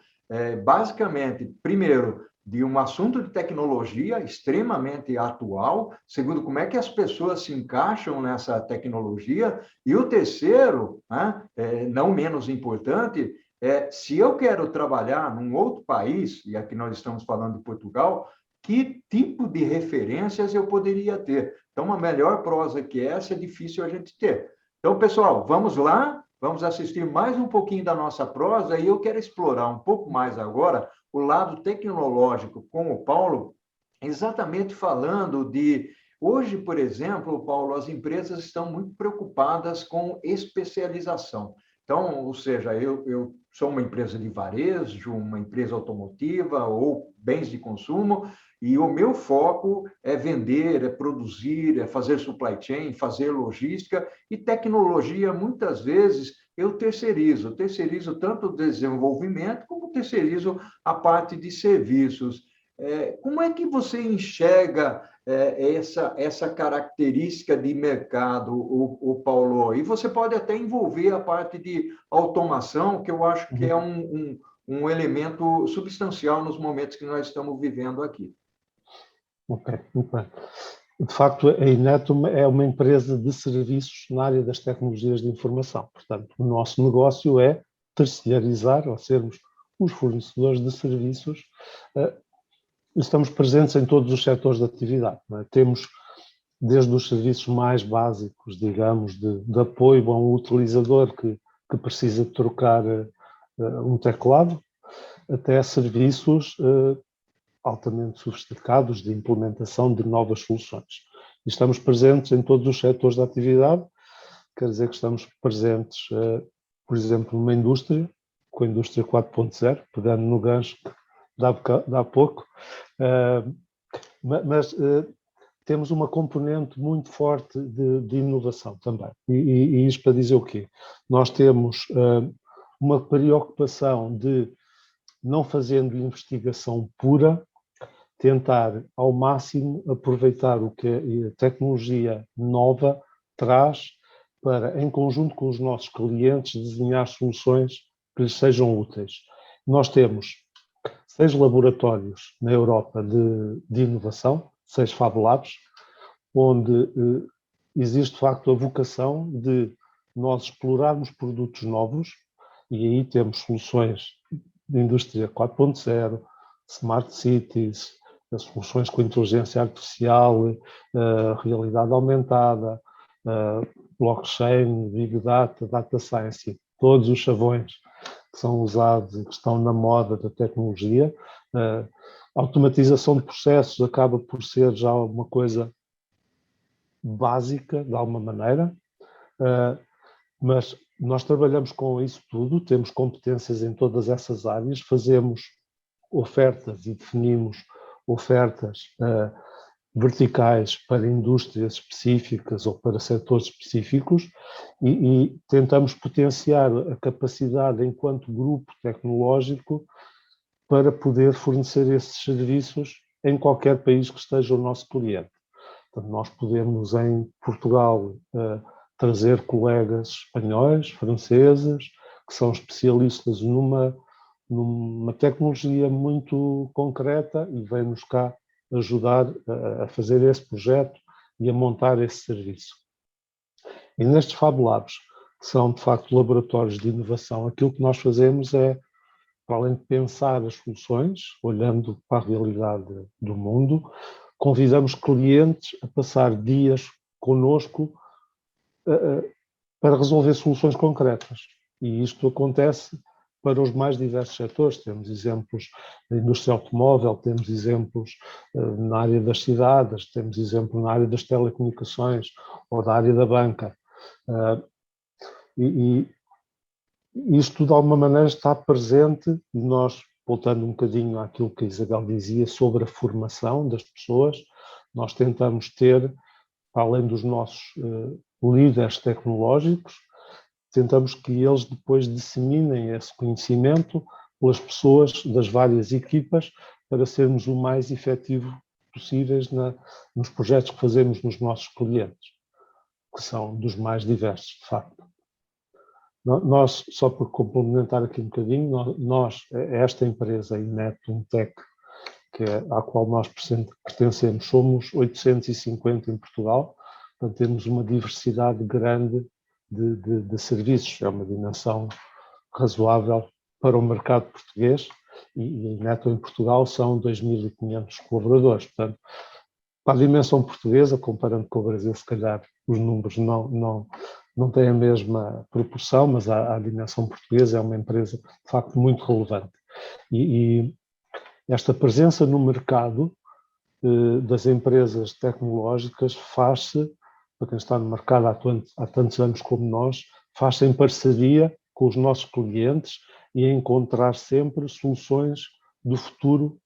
basicamente, primeiro, de um assunto de tecnologia extremamente atual, segundo, como é que as pessoas se encaixam nessa tecnologia, e o terceiro, não menos importante, se eu quero trabalhar num outro país, e aqui nós estamos falando de Portugal, que tipo de referências eu poderia ter? Então, uma melhor prosa que essa é difícil a gente ter. Então, pessoal, vamos lá, vamos assistir mais um pouquinho da nossa prosa, e eu quero explorar um pouco mais agora o lado tecnológico com o Paulo, exatamente falando de... Hoje, por exemplo, Paulo, as empresas estão muito preocupadas com especialização. Então, ou seja, eu sou uma empresa de varejo, uma empresa automotiva ou bens de consumo, e o meu foco é vender, é produzir, é fazer supply chain, fazer logística e tecnologia. Muitas vezes eu terceirizo tanto o desenvolvimento como terceirizo a parte de serviços. Como é que você enxerga essa característica de mercado, o Paulo? E você pode até envolver a parte de automação, que eu acho que é um elemento substancial nos momentos que nós estamos vivendo aqui. Ok, muito bem. De facto, a Inetum é uma empresa de serviços na área das tecnologias de informação. Portanto, o nosso negócio é terciarizar, ou sermos os fornecedores de serviços. Estamos presentes em todos os setores de atividade. Não é? Temos desde os serviços mais básicos, digamos, de apoio a um utilizador que precisa de trocar um teclado, até serviços altamente sofisticados de implementação de novas soluções. E estamos presentes em todos os setores da atividade, quer dizer que estamos presentes, por exemplo, numa indústria, com a indústria 4.0, pegando no gancho de há pouco, mas temos uma componente muito forte de inovação também. E isto para dizer o quê? Nós temos uma preocupação de, não fazendo investigação pura, tentar ao máximo aproveitar o que a tecnologia nova traz para, em conjunto com os nossos clientes, desenhar soluções que lhes sejam úteis. Nós temos 6 laboratórios na Europa de inovação, 6 Fab Labs, onde existe de facto a vocação de nós explorarmos produtos novos, e aí temos soluções de indústria 4.0, smart cities, soluções com inteligência artificial, realidade aumentada, blockchain, big data, data science, todos os chavões que são usados e que estão na moda da tecnologia. Automatização de processos acaba por ser já uma coisa básica, de alguma maneira, mas nós trabalhamos com isso tudo, temos competências em todas essas áreas, fazemos ofertas e definimos ofertas verticais para indústrias específicas ou para setores específicos e tentamos potenciar a capacidade enquanto grupo tecnológico para poder fornecer esses serviços em qualquer país que esteja o nosso cliente. Portanto, nós podemos em Portugal trazer colegas espanhóis, franceses, que são especialistas numa tecnologia muito concreta e vêm-nos cá ajudar a fazer esse projeto e a montar esse serviço. E nestes Fab Labs, que são de facto laboratórios de inovação, aquilo que nós fazemos é, para além de pensar as soluções, olhando para a realidade do mundo, convidamos clientes a passar dias connosco para resolver soluções concretas. E isto acontece para os mais diversos setores. Temos exemplos na indústria automóvel, temos exemplos na área das cidades, temos exemplos na área das telecomunicações ou da área da banca. E isto, de alguma maneira, está presente, e nós, voltando um bocadinho àquilo que a Isabel dizia sobre a formação das pessoas, nós tentamos ter, para além dos nossos líderes tecnológicos, tentamos que eles depois disseminem esse conhecimento pelas pessoas das várias equipas para sermos o mais efetivo possíveis nos projetos que fazemos nos nossos clientes, que são dos mais diversos, de facto. Nós, só por complementar aqui um bocadinho, esta empresa, a Inetum Tech, à qual nós pertencemos, somos 850 em Portugal, portanto temos uma diversidade grande de serviços, é uma dimensão razoável para o mercado português e a Inetum em Portugal são 2.500 colaboradores, portanto, para a dimensão portuguesa, comparando com o Brasil, se calhar os números não têm a mesma proporção, mas a dimensão portuguesa é uma empresa, de facto, muito relevante. E esta presença no mercado das empresas tecnológicas faz-se, para quem está no mercado há tantos anos como nós, faz-se em parceria com os nossos clientes e a encontrar sempre soluções do futuro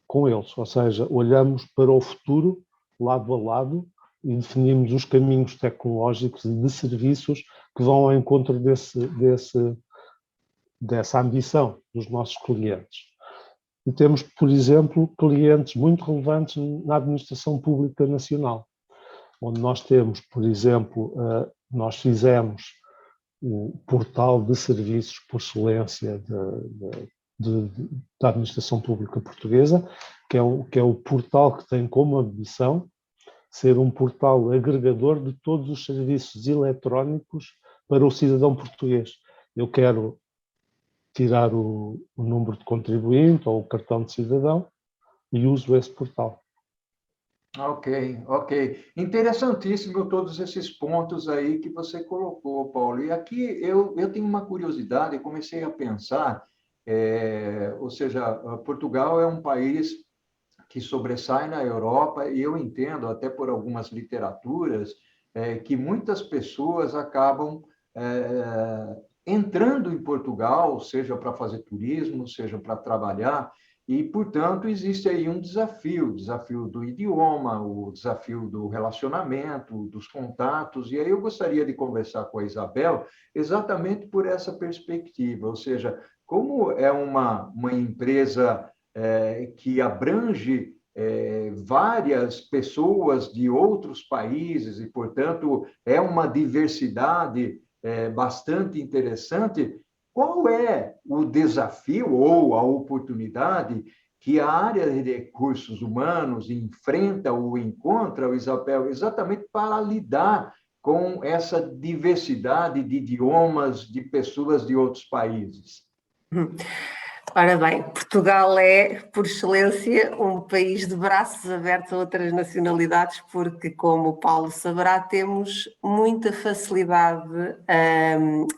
com eles. Ou seja, olhamos para o futuro lado a lado e definimos os caminhos tecnológicos e de serviços que vão ao encontro dessa ambição dos nossos clientes. E temos, por exemplo, clientes muito relevantes na administração pública nacional, onde nós temos, por exemplo, nós fizemos o portal de serviços por excelência da administração pública portuguesa, que é o portal que tem como ambição ser um portal agregador de todos os serviços eletrónicos para o cidadão português. Eu quero tirar o número de contribuinte ou o cartão de cidadão e uso esse portal. Ok. Interessantíssimo todos esses pontos aí que você colocou, Paulo. E aqui eu tenho uma curiosidade, eu comecei a pensar, ou seja, Portugal é um país que sobressai na Europa, e eu entendo, até por algumas literaturas, que muitas pessoas acabam entrando em Portugal, seja para fazer turismo, seja para trabalhar, e, portanto, existe aí um desafio, o desafio do idioma, o desafio do relacionamento, dos contatos, e aí eu gostaria de conversar com a Isabel exatamente por essa perspectiva, ou seja, como é uma empresa que abrange várias pessoas de outros países e, portanto, é uma diversidade bastante interessante. Qual é o desafio ou a oportunidade que a área de recursos humanos enfrenta ou encontra, Isabel, exatamente para lidar com essa diversidade de idiomas de pessoas de outros países? Ora bem, Portugal é, por excelência, um país de braços abertos a outras nacionalidades, porque, como o Paulo saberá, temos muita facilidade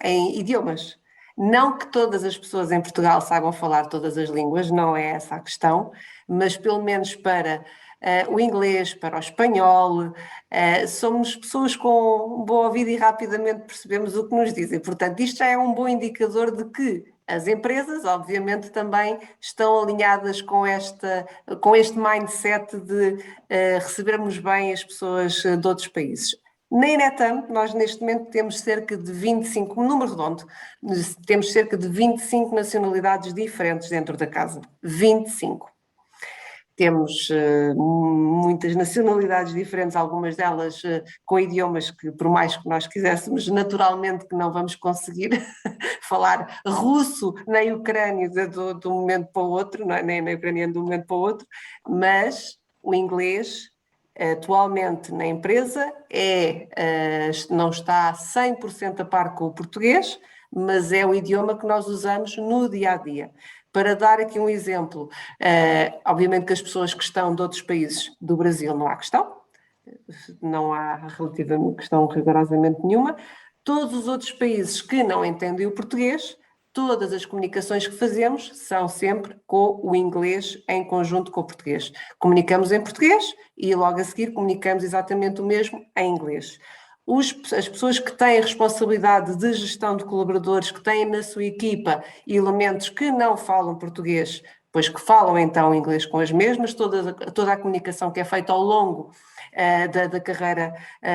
em idiomas. Não que todas as pessoas em Portugal saibam falar todas as línguas, não é essa a questão, mas pelo menos para o inglês, para o espanhol, somos pessoas com um bom ouvido e rapidamente percebemos o que nos dizem. Portanto, isto já é um bom indicador de que as empresas, obviamente, também estão alinhadas com este mindset de recebermos bem as pessoas de outros países. Na Inetam, nós neste momento temos cerca de 25, um número redondo, temos cerca de 25 nacionalidades diferentes dentro da casa. 25. Temos muitas nacionalidades diferentes, algumas delas com idiomas que, por mais que nós quiséssemos, naturalmente que não vamos conseguir falar russo nem ucrânio de um momento para o outro, não é? Nem ucraniano de um momento para o outro, mas o inglês atualmente na empresa não está 100% a par com o português, mas é o idioma que nós usamos no dia-a-dia. Para dar aqui um exemplo, obviamente que as pessoas que estão de outros países do Brasil não há questão, não há relativamente questão rigorosamente nenhuma. Todos os outros países que não entendem o português, todas as comunicações que fazemos são sempre com o inglês em conjunto com o português. Comunicamos em português e logo a seguir comunicamos exatamente o mesmo em inglês. As pessoas que têm responsabilidade de gestão de colaboradores, que têm na sua equipa elementos que não falam português, pois que falam então inglês com as mesmas, toda a comunicação que é feita ao longo da carreira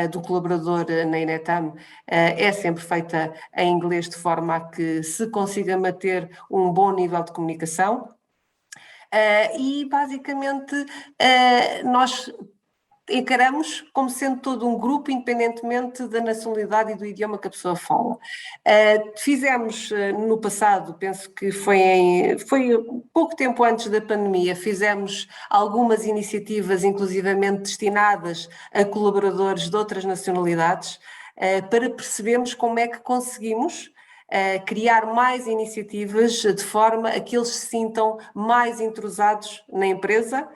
do colaborador na Inetam é sempre feita em inglês, de forma a que se consiga manter um bom nível de comunicação. E basicamente nós encaramos como sendo todo um grupo, independentemente da nacionalidade e do idioma que a pessoa fala. Fizemos no passado, penso que foi pouco tempo antes da pandemia, fizemos algumas iniciativas, inclusivamente destinadas a colaboradores de outras nacionalidades, para percebermos como é que conseguimos criar mais iniciativas de forma a que eles se sintam mais intrusados na empresa,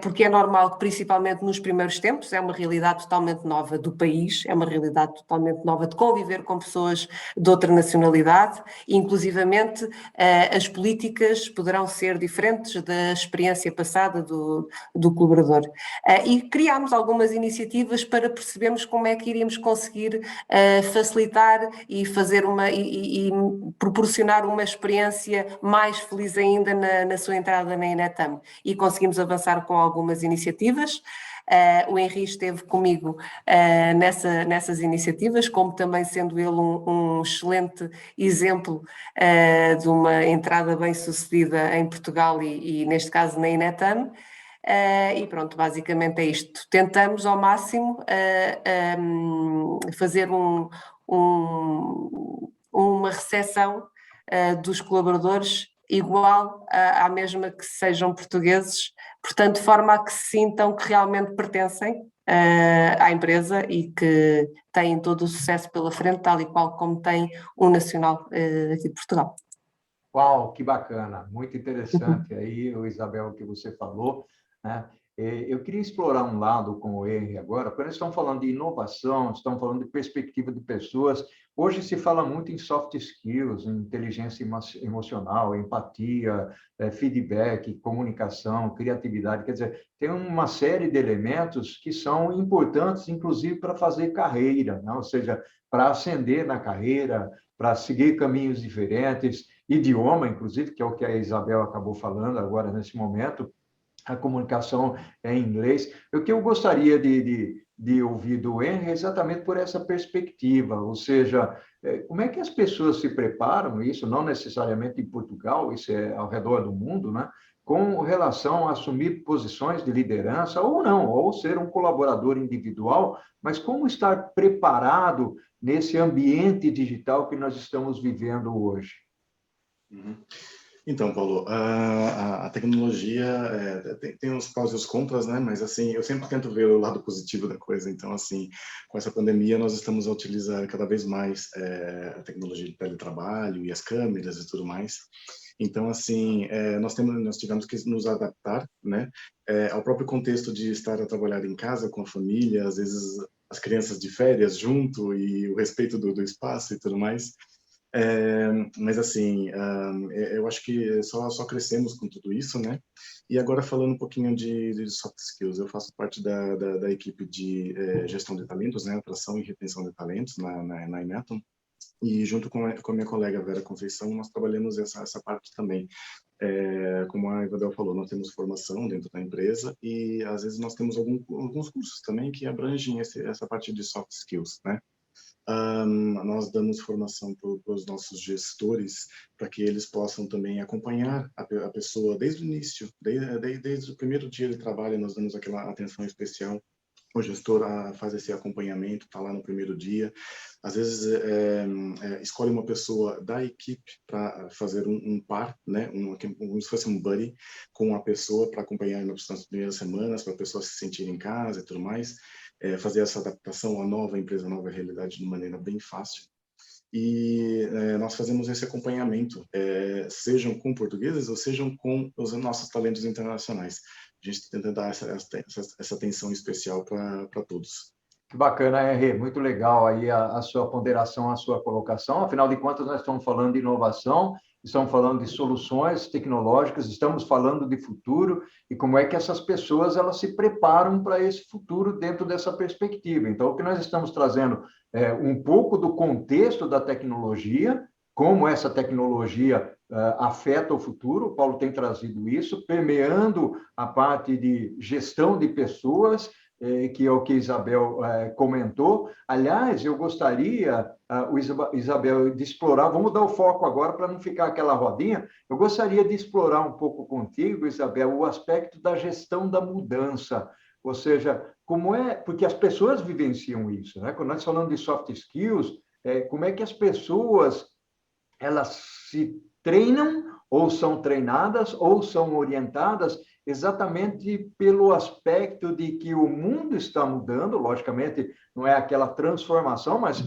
porque é normal que, principalmente nos primeiros tempos, é uma realidade totalmente nova do país, é uma realidade totalmente nova de conviver com pessoas de outra nacionalidade, e, inclusivamente, as políticas poderão ser diferentes da experiência passada do colaborador. E criámos algumas iniciativas para percebermos como é que iríamos conseguir facilitar e fazer e proporcionar uma experiência mais feliz ainda na sua entrada na Inetam. E conseguimos avançar com algumas iniciativas. O Henri esteve comigo nessas iniciativas, como também sendo ele um excelente exemplo de uma entrada bem-sucedida em Portugal e neste caso na Inetam. E pronto, basicamente é isto. Tentamos ao máximo fazer uma recepção dos colaboradores igual à mesma que sejam portugueses, portanto, de forma a que se sintam que realmente pertencem à empresa e que têm todo o sucesso pela frente, tal e qual como tem um nacional aqui de Portugal. Uau, que bacana, muito interessante aí, Isabel, o que você falou, né? Eu queria explorar um lado com o Henri agora, quando nós estamos falando de inovação, estamos falando de perspectiva de pessoas. Hoje se fala muito em soft skills, em inteligência emocional, empatia, feedback, comunicação, criatividade. Quer dizer, tem uma série de elementos que são importantes, inclusive, para fazer carreira, né? Ou seja, para ascender na carreira, para seguir caminhos diferentes, idioma, inclusive, que é o que a Isabel acabou falando agora nesse momento. A comunicação é em inglês. O que eu gostaria de ouvir do Henri é exatamente por essa perspectiva, ou seja, como é que as pessoas se preparam, isso não necessariamente em Portugal, isso é ao redor do mundo, né? Com relação a assumir posições de liderança, ou não, ou ser um colaborador individual, mas como estar preparado nesse ambiente digital que nós estamos vivendo hoje? Uhum. Então, Paulo, a tecnologia tem os prós e os contras, né? Mas, assim, eu sempre tento ver o lado positivo da coisa. Então, assim, com essa pandemia, nós estamos a utilizar cada vez mais a tecnologia de teletrabalho e as câmeras e tudo mais. Então, assim, nós tivemos que nos adaptar, né? Ao próprio contexto de estar a trabalhar em casa com a família, às vezes as crianças de férias junto e o respeito do espaço e tudo mais. Mas assim, eu acho que só crescemos com tudo isso, né? E agora falando um pouquinho de soft skills, eu faço parte da equipe de gestão de talentos, né? Atração e retenção de talentos na Inetam. E junto com a minha colega Vera Conceição, nós trabalhamos essa parte também. Como a Isabel falou, nós temos formação dentro da empresa e às vezes nós temos alguns cursos também que abrangem essa parte de soft skills, né? Nós damos formação para os nossos gestores, para que eles possam também acompanhar a pessoa desde o início, desde o primeiro dia de trabalho, nós damos aquela atenção especial. O gestor faz esse acompanhamento, está lá no primeiro dia. Às vezes, escolhe uma pessoa da equipe para fazer um par, né? Como se fosse um buddy com a pessoa para acompanhar nas primeiras semanas, para a pessoa se sentir em casa e tudo mais. Fazer essa adaptação à nova empresa, à nova realidade de maneira bem fácil. E nós fazemos esse acompanhamento, sejam com portugueses ou sejam com os nossos talentos internacionais. A gente tenta dar essa atenção especial para todos. Que bacana, Henri, muito legal aí a sua ponderação, a sua colocação. Afinal de contas, nós estamos falando de inovação, estamos falando de soluções tecnológicas, estamos falando de futuro e como é que essas pessoas elas se preparam para esse futuro dentro dessa perspectiva. Então, o que nós estamos trazendo é um pouco do contexto da tecnologia, como essa tecnologia afeta o futuro. O Paulo tem trazido isso, permeando a parte de gestão de pessoas, que é o que a Isabel comentou. Aliás, eu gostaria, Isabel, de explorar, vamos dar o foco agora para não ficar aquela rodinha, eu gostaria de explorar um pouco contigo, Isabel, o aspecto da gestão da mudança, ou seja, como é, porque as pessoas vivenciam isso, né? Quando nós falamos de soft skills, como é que as pessoas, elas se treinam ou são treinadas, ou são orientadas exatamente pelo aspecto de que o mundo está mudando, logicamente não é aquela transformação, mas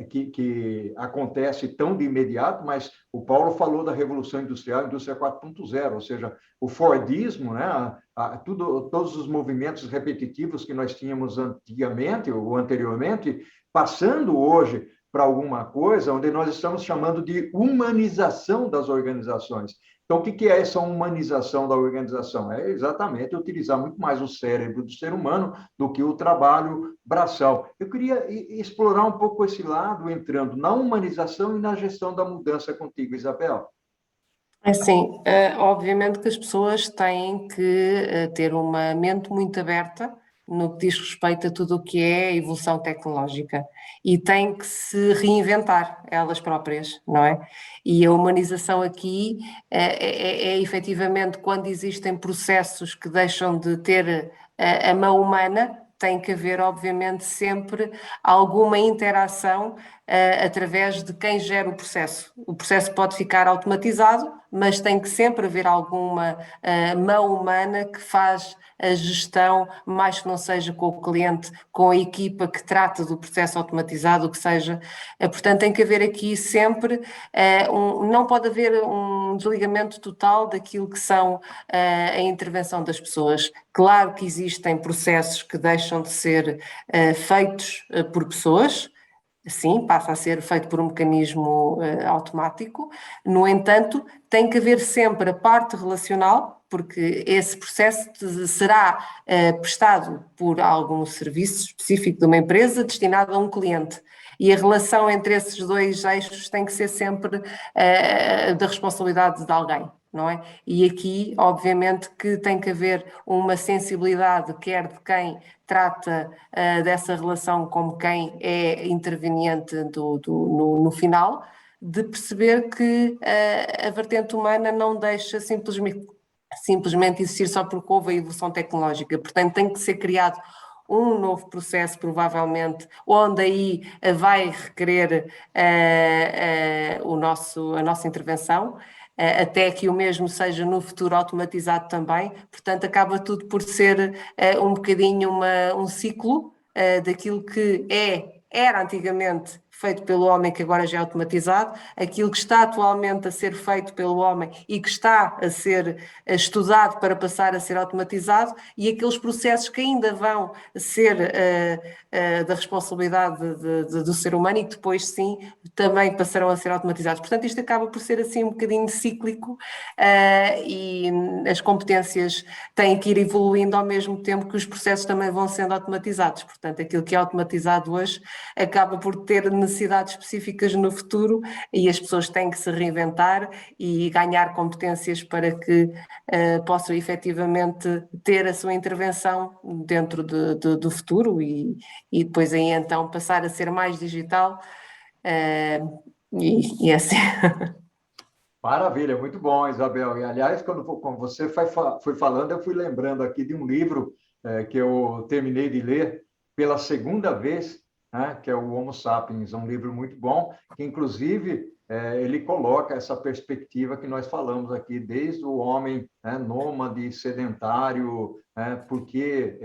que acontece tão de imediato, mas o Paulo falou da Revolução Industrial, Indústria 4.0, ou seja, o Fordismo, né, todos os movimentos repetitivos que nós tínhamos antigamente ou anteriormente, passando hoje para alguma coisa onde nós estamos chamando de humanização das organizações. Então, o que é essa humanização da organização? É exatamente utilizar muito mais o cérebro do ser humano do que o trabalho braçal. Eu queria explorar um pouco esse lado, entrando na humanização e na gestão da mudança contigo, Isabel. Assim, obviamente que as pessoas têm que ter uma mente muito aberta no que diz respeito a tudo o que é evolução tecnológica e têm que se reinventar elas próprias, não é? E a humanização aqui é efetivamente quando existem processos que deixam de ter a mão humana, tem que haver, obviamente, sempre alguma interação através de quem gera o processo. O processo pode ficar automatizado, mas tem que sempre haver alguma mão humana que faz a gestão, mais que não seja com o cliente, com a equipa que trata do processo automatizado, o que seja. Portanto, tem que haver aqui sempre, não pode haver um desligamento total daquilo que são a intervenção das pessoas. Claro que existem processos que deixam de ser feitos por pessoas, sim, passa a ser feito por um mecanismo automático. No entanto, tem que haver sempre a parte relacional, porque esse processo será prestado por algum serviço específico de uma empresa destinado a um cliente. E a relação entre esses dois eixos tem que ser sempre da responsabilidade de alguém, não é? E aqui, obviamente, que tem que haver uma sensibilidade, quer de quem trata dessa relação como quem é interveniente no final, de perceber que a vertente humana não deixa simplesmente existir só porque houve a evolução tecnológica. Portanto, tem que ser criado um novo processo, provavelmente, onde aí vai requerer a nossa intervenção, até que o mesmo seja no futuro automatizado também. Portanto, acaba tudo por ser um bocadinho um ciclo daquilo que era antigamente feito pelo homem, que agora já é automatizado, aquilo que está atualmente a ser feito pelo homem e que está a ser estudado para passar a ser automatizado, e aqueles processos que ainda vão ser da responsabilidade do ser humano e que depois sim também passarão a ser automatizados. Portanto, isto acaba por ser assim um bocadinho cíclico e as competências têm que ir evoluindo ao mesmo tempo que os processos também vão sendo automatizados. Portanto, aquilo que é automatizado hoje acaba por ter necessidades específicas no futuro e as pessoas têm que se reinventar e ganhar competências para que possam efetivamente ter a sua intervenção dentro do futuro e depois aí então passar a ser mais digital e assim. Maravilha, muito bom, Isabel. E, aliás, quando você foi falando, eu fui lembrando aqui de um livro que eu terminei de ler pela segunda vez, né, que é o Homo Sapiens, um livro muito bom, que, inclusive, ele coloca essa perspectiva que nós falamos aqui, desde o homem nômade, sedentário, porque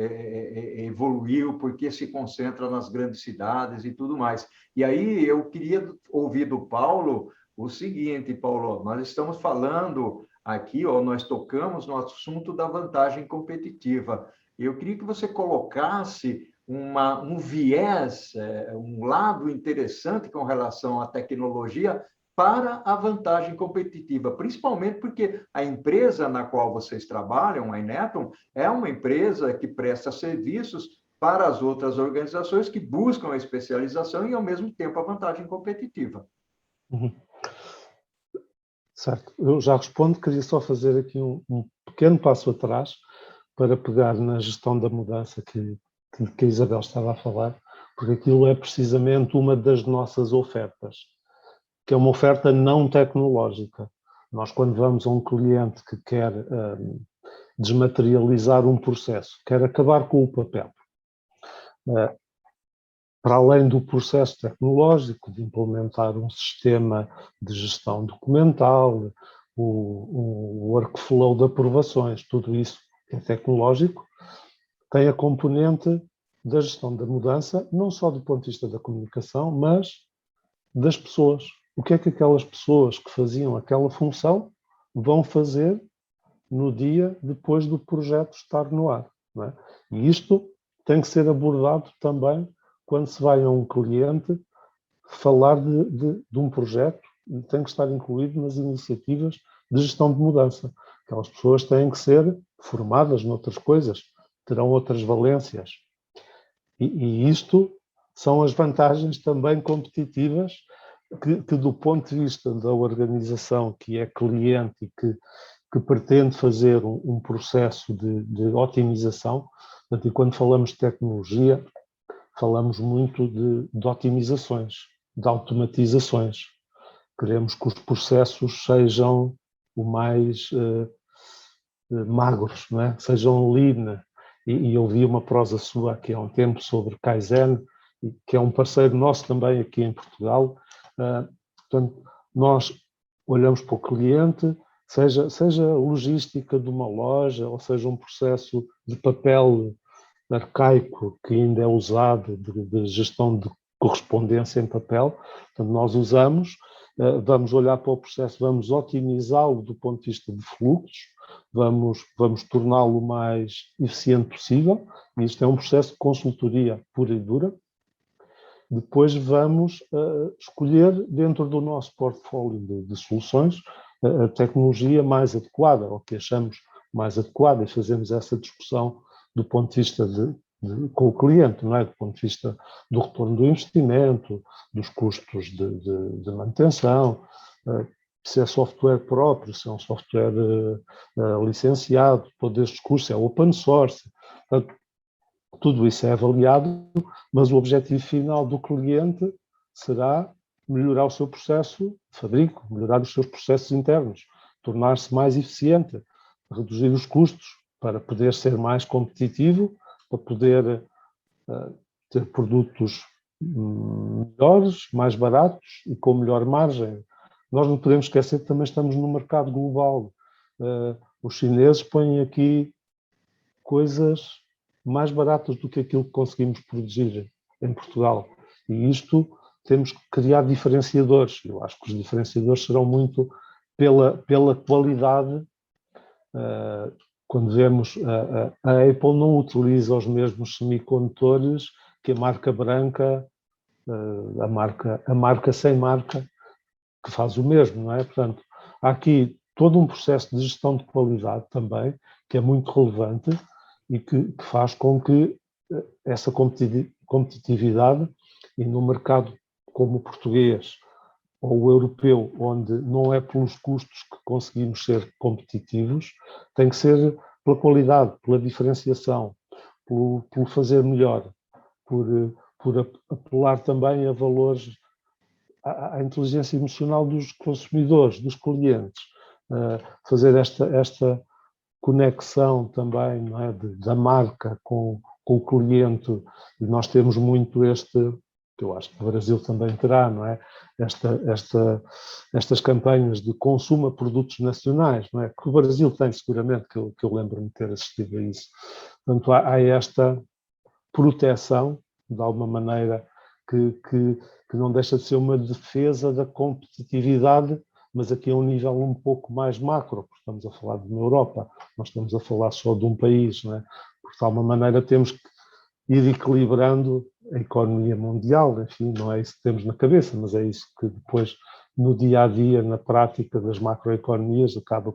evoluiu, porque se concentra nas grandes cidades e tudo mais. E aí eu queria ouvir do Paulo o seguinte, Paulo, nós estamos falando aqui, nós tocamos no assunto da vantagem competitiva. Eu queria que você colocasse um viés, um lado interessante com relação à tecnologia para a vantagem competitiva, principalmente porque a empresa na qual vocês trabalham, a Inetum, é uma empresa que presta serviços para as outras organizações que buscam a especialização e, ao mesmo tempo, a vantagem competitiva. Uhum. Certo, eu já respondo, queria só fazer aqui um pequeno passo atrás para pegar na gestão da mudança que a Isabel estava a falar, porque aquilo é precisamente uma das nossas ofertas, que é uma oferta não tecnológica. Nós, quando vamos a um cliente que quer desmaterializar um processo, quer acabar com o papel, para além do processo tecnológico, de implementar um sistema de gestão documental, o workflow de aprovações, tudo isso é tecnológico, tem a componente da gestão da mudança, não só do ponto de vista da comunicação, mas das pessoas. O que é que aquelas pessoas que faziam aquela função vão fazer no dia depois do projeto estar no ar, não é? E isto tem que ser abordado também quando se vai a um cliente falar de um projeto, tem que estar incluído nas iniciativas de gestão de mudança. Aquelas pessoas têm que ser formadas noutras coisas, terão outras valências. E isto são as vantagens também competitivas que do ponto de vista da organização que é cliente e que pretende fazer um processo de otimização, portanto, e quando falamos de tecnologia, falamos muito de otimizações, de automatizações. Queremos que os processos sejam o mais magros, não é? Sejam lean. E eu vi uma prosa sua aqui há um tempo sobre Kaizen, que é um parceiro nosso também aqui em Portugal. Portanto, nós olhamos para o cliente, seja a logística de uma loja, ou seja um processo de papel arcaico que ainda é usado de gestão de correspondência em papel. Portanto, nós usamos, vamos olhar para o processo, vamos otimizá-lo do ponto de vista de fluxos, vamos torná-lo o mais eficiente possível, e isto é um processo de consultoria pura e dura. Depois vamos escolher dentro do nosso portfólio de soluções a tecnologia mais adequada, ou que achamos mais adequada, e fazemos essa discussão do ponto de vista com o cliente, não é? Do ponto de vista do retorno do investimento, dos custos de manutenção, se é software próprio, se é um software licenciado, todo este curso é open source. Portanto, tudo isso é avaliado, mas o objetivo final do cliente será melhorar o seu processo de fabrico, melhorar os seus processos internos, tornar-se mais eficiente, reduzir os custos para poder ser mais competitivo, para poder ter produtos melhores, mais baratos e com melhor margem. Nós não podemos esquecer que também estamos no mercado global. Os chineses põem aqui coisas mais baratas do que aquilo que conseguimos produzir em Portugal. E isto temos que criar diferenciadores. Eu acho que os diferenciadores serão muito pela qualidade. Quando vemos a Apple não utiliza os mesmos semicondutores que a marca branca, a marca sem marca, que faz o mesmo, não é? Portanto, há aqui todo um processo de gestão de qualidade também, que é muito relevante e que faz com que essa competitividade, e no mercado como o português ou o europeu, onde não é pelos custos que conseguimos ser competitivos, tem que ser pela qualidade, pela diferenciação, pelo fazer melhor, por apelar também a valores, à inteligência emocional dos consumidores, dos clientes, fazer esta conexão também, não é, da marca com o cliente, e nós temos muito que eu acho que o Brasil também terá, não é? Estas campanhas de consumo a produtos nacionais, não é? Que o Brasil tem seguramente, que eu lembro-me de ter assistido a isso. Portanto, há esta proteção, de alguma maneira, que não deixa de ser uma defesa da competitividade, mas aqui a um nível um pouco mais macro, porque estamos a falar de uma Europa, não estamos a falar só de um país, não é? Porque de alguma maneira temos que ir equilibrando a economia mundial, enfim, não é isso que temos na cabeça, mas é isso que depois, no dia a dia, na prática das macroeconomias, acaba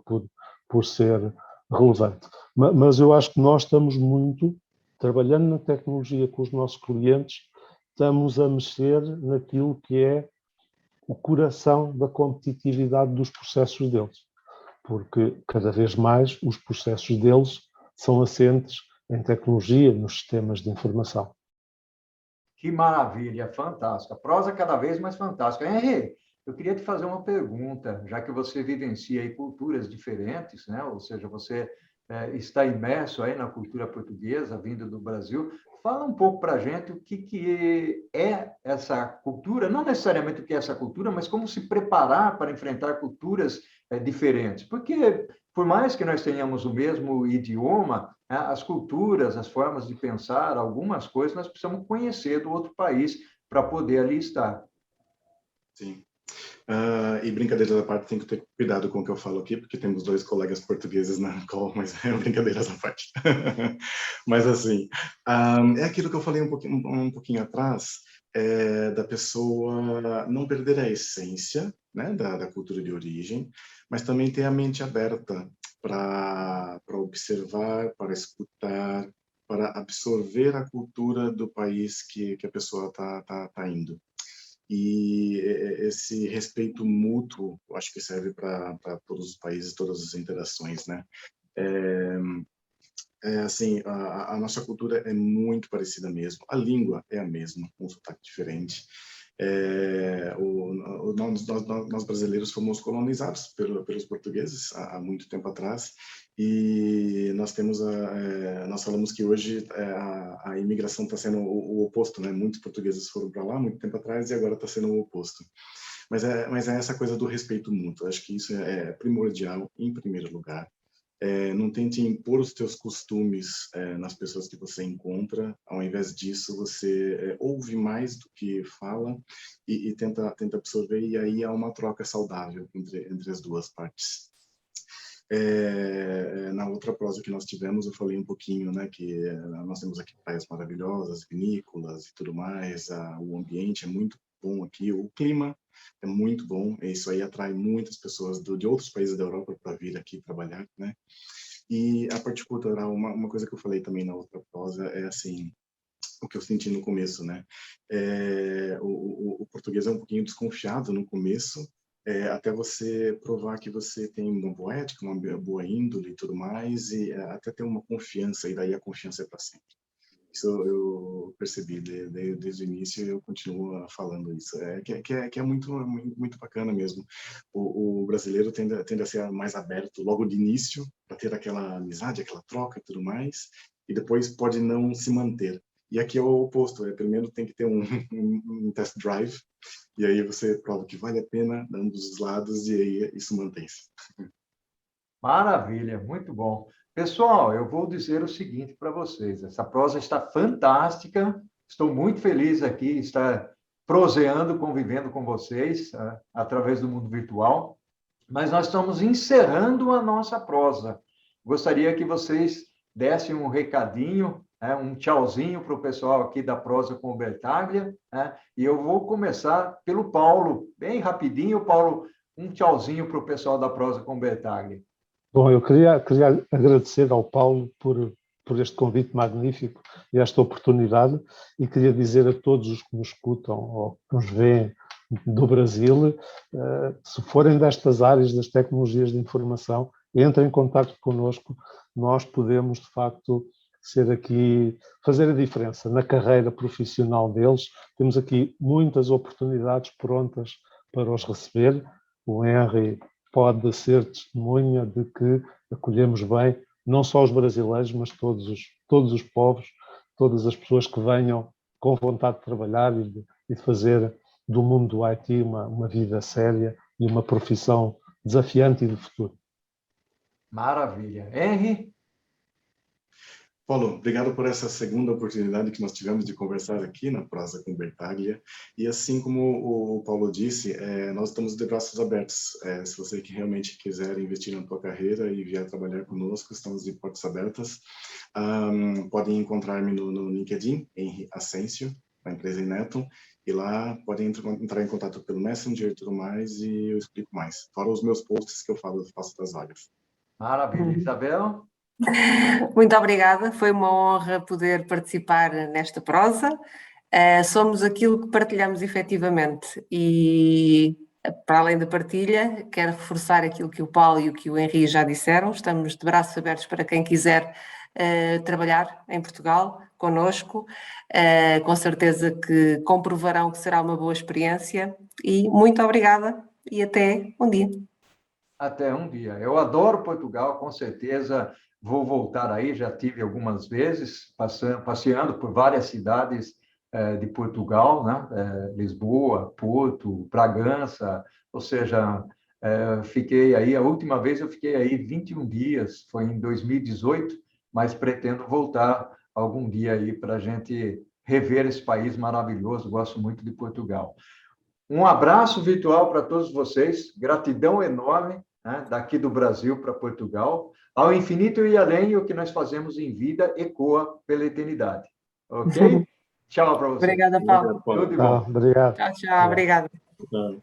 por ser relevante. Mas eu acho que nós estamos muito, trabalhando na tecnologia com os nossos clientes, estamos a mexer naquilo que é o coração da competitividade dos processos deles, porque cada vez mais os processos deles são assentes em tecnologia, nos sistemas de informação. Que maravilha, fantástica. Prosa cada vez mais fantástica. Henri, eu queria te fazer uma pergunta, já que você vivencia aí culturas diferentes, né? Ou seja, você está imerso aí na cultura portuguesa, vindo do Brasil. Fala um pouco para a gente o que é essa cultura, não necessariamente o que é essa cultura, mas como se preparar para enfrentar culturas diferentes. Porque, por mais que nós tenhamos o mesmo idioma, as culturas, as formas de pensar, algumas coisas nós precisamos conhecer do outro país para poder ali estar. Sim. E brincadeiras à parte, tem que ter cuidado com o que eu falo aqui, porque temos 2 colegas portugueses na call, mas brincadeiras à parte. Mas assim, é aquilo que eu falei um pouquinho atrás, da pessoa não perder a essência, né, da cultura de origem, mas também ter a mente aberta para observar, para escutar, para absorver a cultura do país que a pessoa tá indo. E esse respeito mútuo, eu acho que serve para todos os países, todas as interações, né? Assim, a nossa cultura é muito parecida mesmo. A língua é a mesma, um sotaque diferente. Nós brasileiros fomos colonizados pelos portugueses há muito tempo atrás, e nós falamos que hoje a imigração está sendo o oposto, né? Muitos portugueses foram para lá muito tempo atrás e agora está sendo o oposto. Mas é essa coisa do respeito mútuo. Acho que isso é primordial em primeiro lugar. Não tente impor os teus costumes nas pessoas que você encontra. Ao invés disso, você ouve mais do que fala e tenta absorver, e aí há uma troca saudável entre as duas partes. Na outra prosa que nós tivemos, eu falei um pouquinho, né, que nós temos aqui praias maravilhosas, vinícolas e tudo mais, o ambiente é muito bom aqui, o clima é muito bom, isso aí atrai muitas pessoas de outros países da Europa para vir aqui trabalhar, né? E a parte cultural, uma coisa que eu falei também na outra prosa é assim, o que eu senti no começo, né? O português é um pouquinho desconfiado no começo, até você provar que você tem uma boa ética, uma boa índole e tudo mais, e até ter uma confiança, e daí a confiança é para sempre. Isso eu percebi desde o início, e eu continuo falando isso. Que é muito, muito bacana mesmo. O brasileiro tende a ser mais aberto logo de início, para ter aquela amizade, aquela troca e tudo mais, e depois pode não se manter. E aqui é o oposto, primeiro tem que ter um test drive, e aí você prova que vale a pena de ambos os lados, e aí isso mantém-se. Maravilha, muito bom. Pessoal, eu vou dizer o seguinte para vocês: essa prosa está fantástica, estou muito feliz aqui de estar proseando, convivendo com vocês através do mundo virtual, mas nós estamos encerrando a nossa prosa. Gostaria que vocês dessem um recadinho, um tchauzinho para o pessoal aqui da Prosa com o Bertaglia, e eu vou começar pelo Paulo, bem rapidinho. Paulo, um tchauzinho para o pessoal da Prosa com o Bertaglia. Bom, eu queria agradecer ao Paulo por este convite magnífico e esta oportunidade, e queria dizer a todos os que nos escutam ou que nos veem do Brasil, se forem destas áreas das tecnologias de informação, entrem em contato connosco. Nós podemos, de facto, ser aqui, fazer a diferença na carreira profissional deles. Temos aqui muitas oportunidades prontas para os receber. O Henry pode ser testemunha de que acolhemos bem não só os brasileiros, mas todos os povos, todas as pessoas que venham com vontade de trabalhar e de fazer do mundo do IT uma vida séria e uma profissão desafiante e de futuro. Maravilha. Henry? Paulo, obrigado por essa segunda oportunidade que nós tivemos de conversar aqui na Prosa com Bertaglia. E assim como o Paulo disse, nós estamos de braços abertos. Se você que realmente quiser investir na tua carreira e vier trabalhar conosco, estamos de portas abertas. Podem encontrar-me no LinkedIn, Henry Ascencio, na empresa Inetum, e lá podem entrar em contato pelo Messenger e tudo mais, e eu explico mais. Fora os meus posts que eu faço das vagas. Maravilha. Isabel? Muito obrigada, foi uma honra poder participar nesta prosa. Somos aquilo que partilhamos efetivamente, e para além da partilha, quero reforçar aquilo que o Paulo e o que o Henry já disseram. Estamos de braços abertos para quem quiser trabalhar em Portugal connosco. Com certeza que comprovarão que será uma boa experiência, e muito obrigada e até um dia. Até um dia. Eu adoro Portugal, com certeza vou voltar aí, já tive algumas vezes, passeando por várias cidades de Portugal, né? Lisboa, Porto, Bragança, ou seja, fiquei aí, a última vez eu fiquei aí 21 dias, foi em 2018, mas pretendo voltar algum dia aí para a gente rever esse país maravilhoso, gosto muito de Portugal. Um abraço virtual para todos vocês, gratidão enorme, né, daqui do Brasil para Portugal. Ao infinito e além, o que nós fazemos em vida ecoa pela eternidade. Ok? Tchau para vocês. Obrigada, Paulo. Tudo de Tá, bom. obrigado. Tchau, tchau. Obrigada. Então,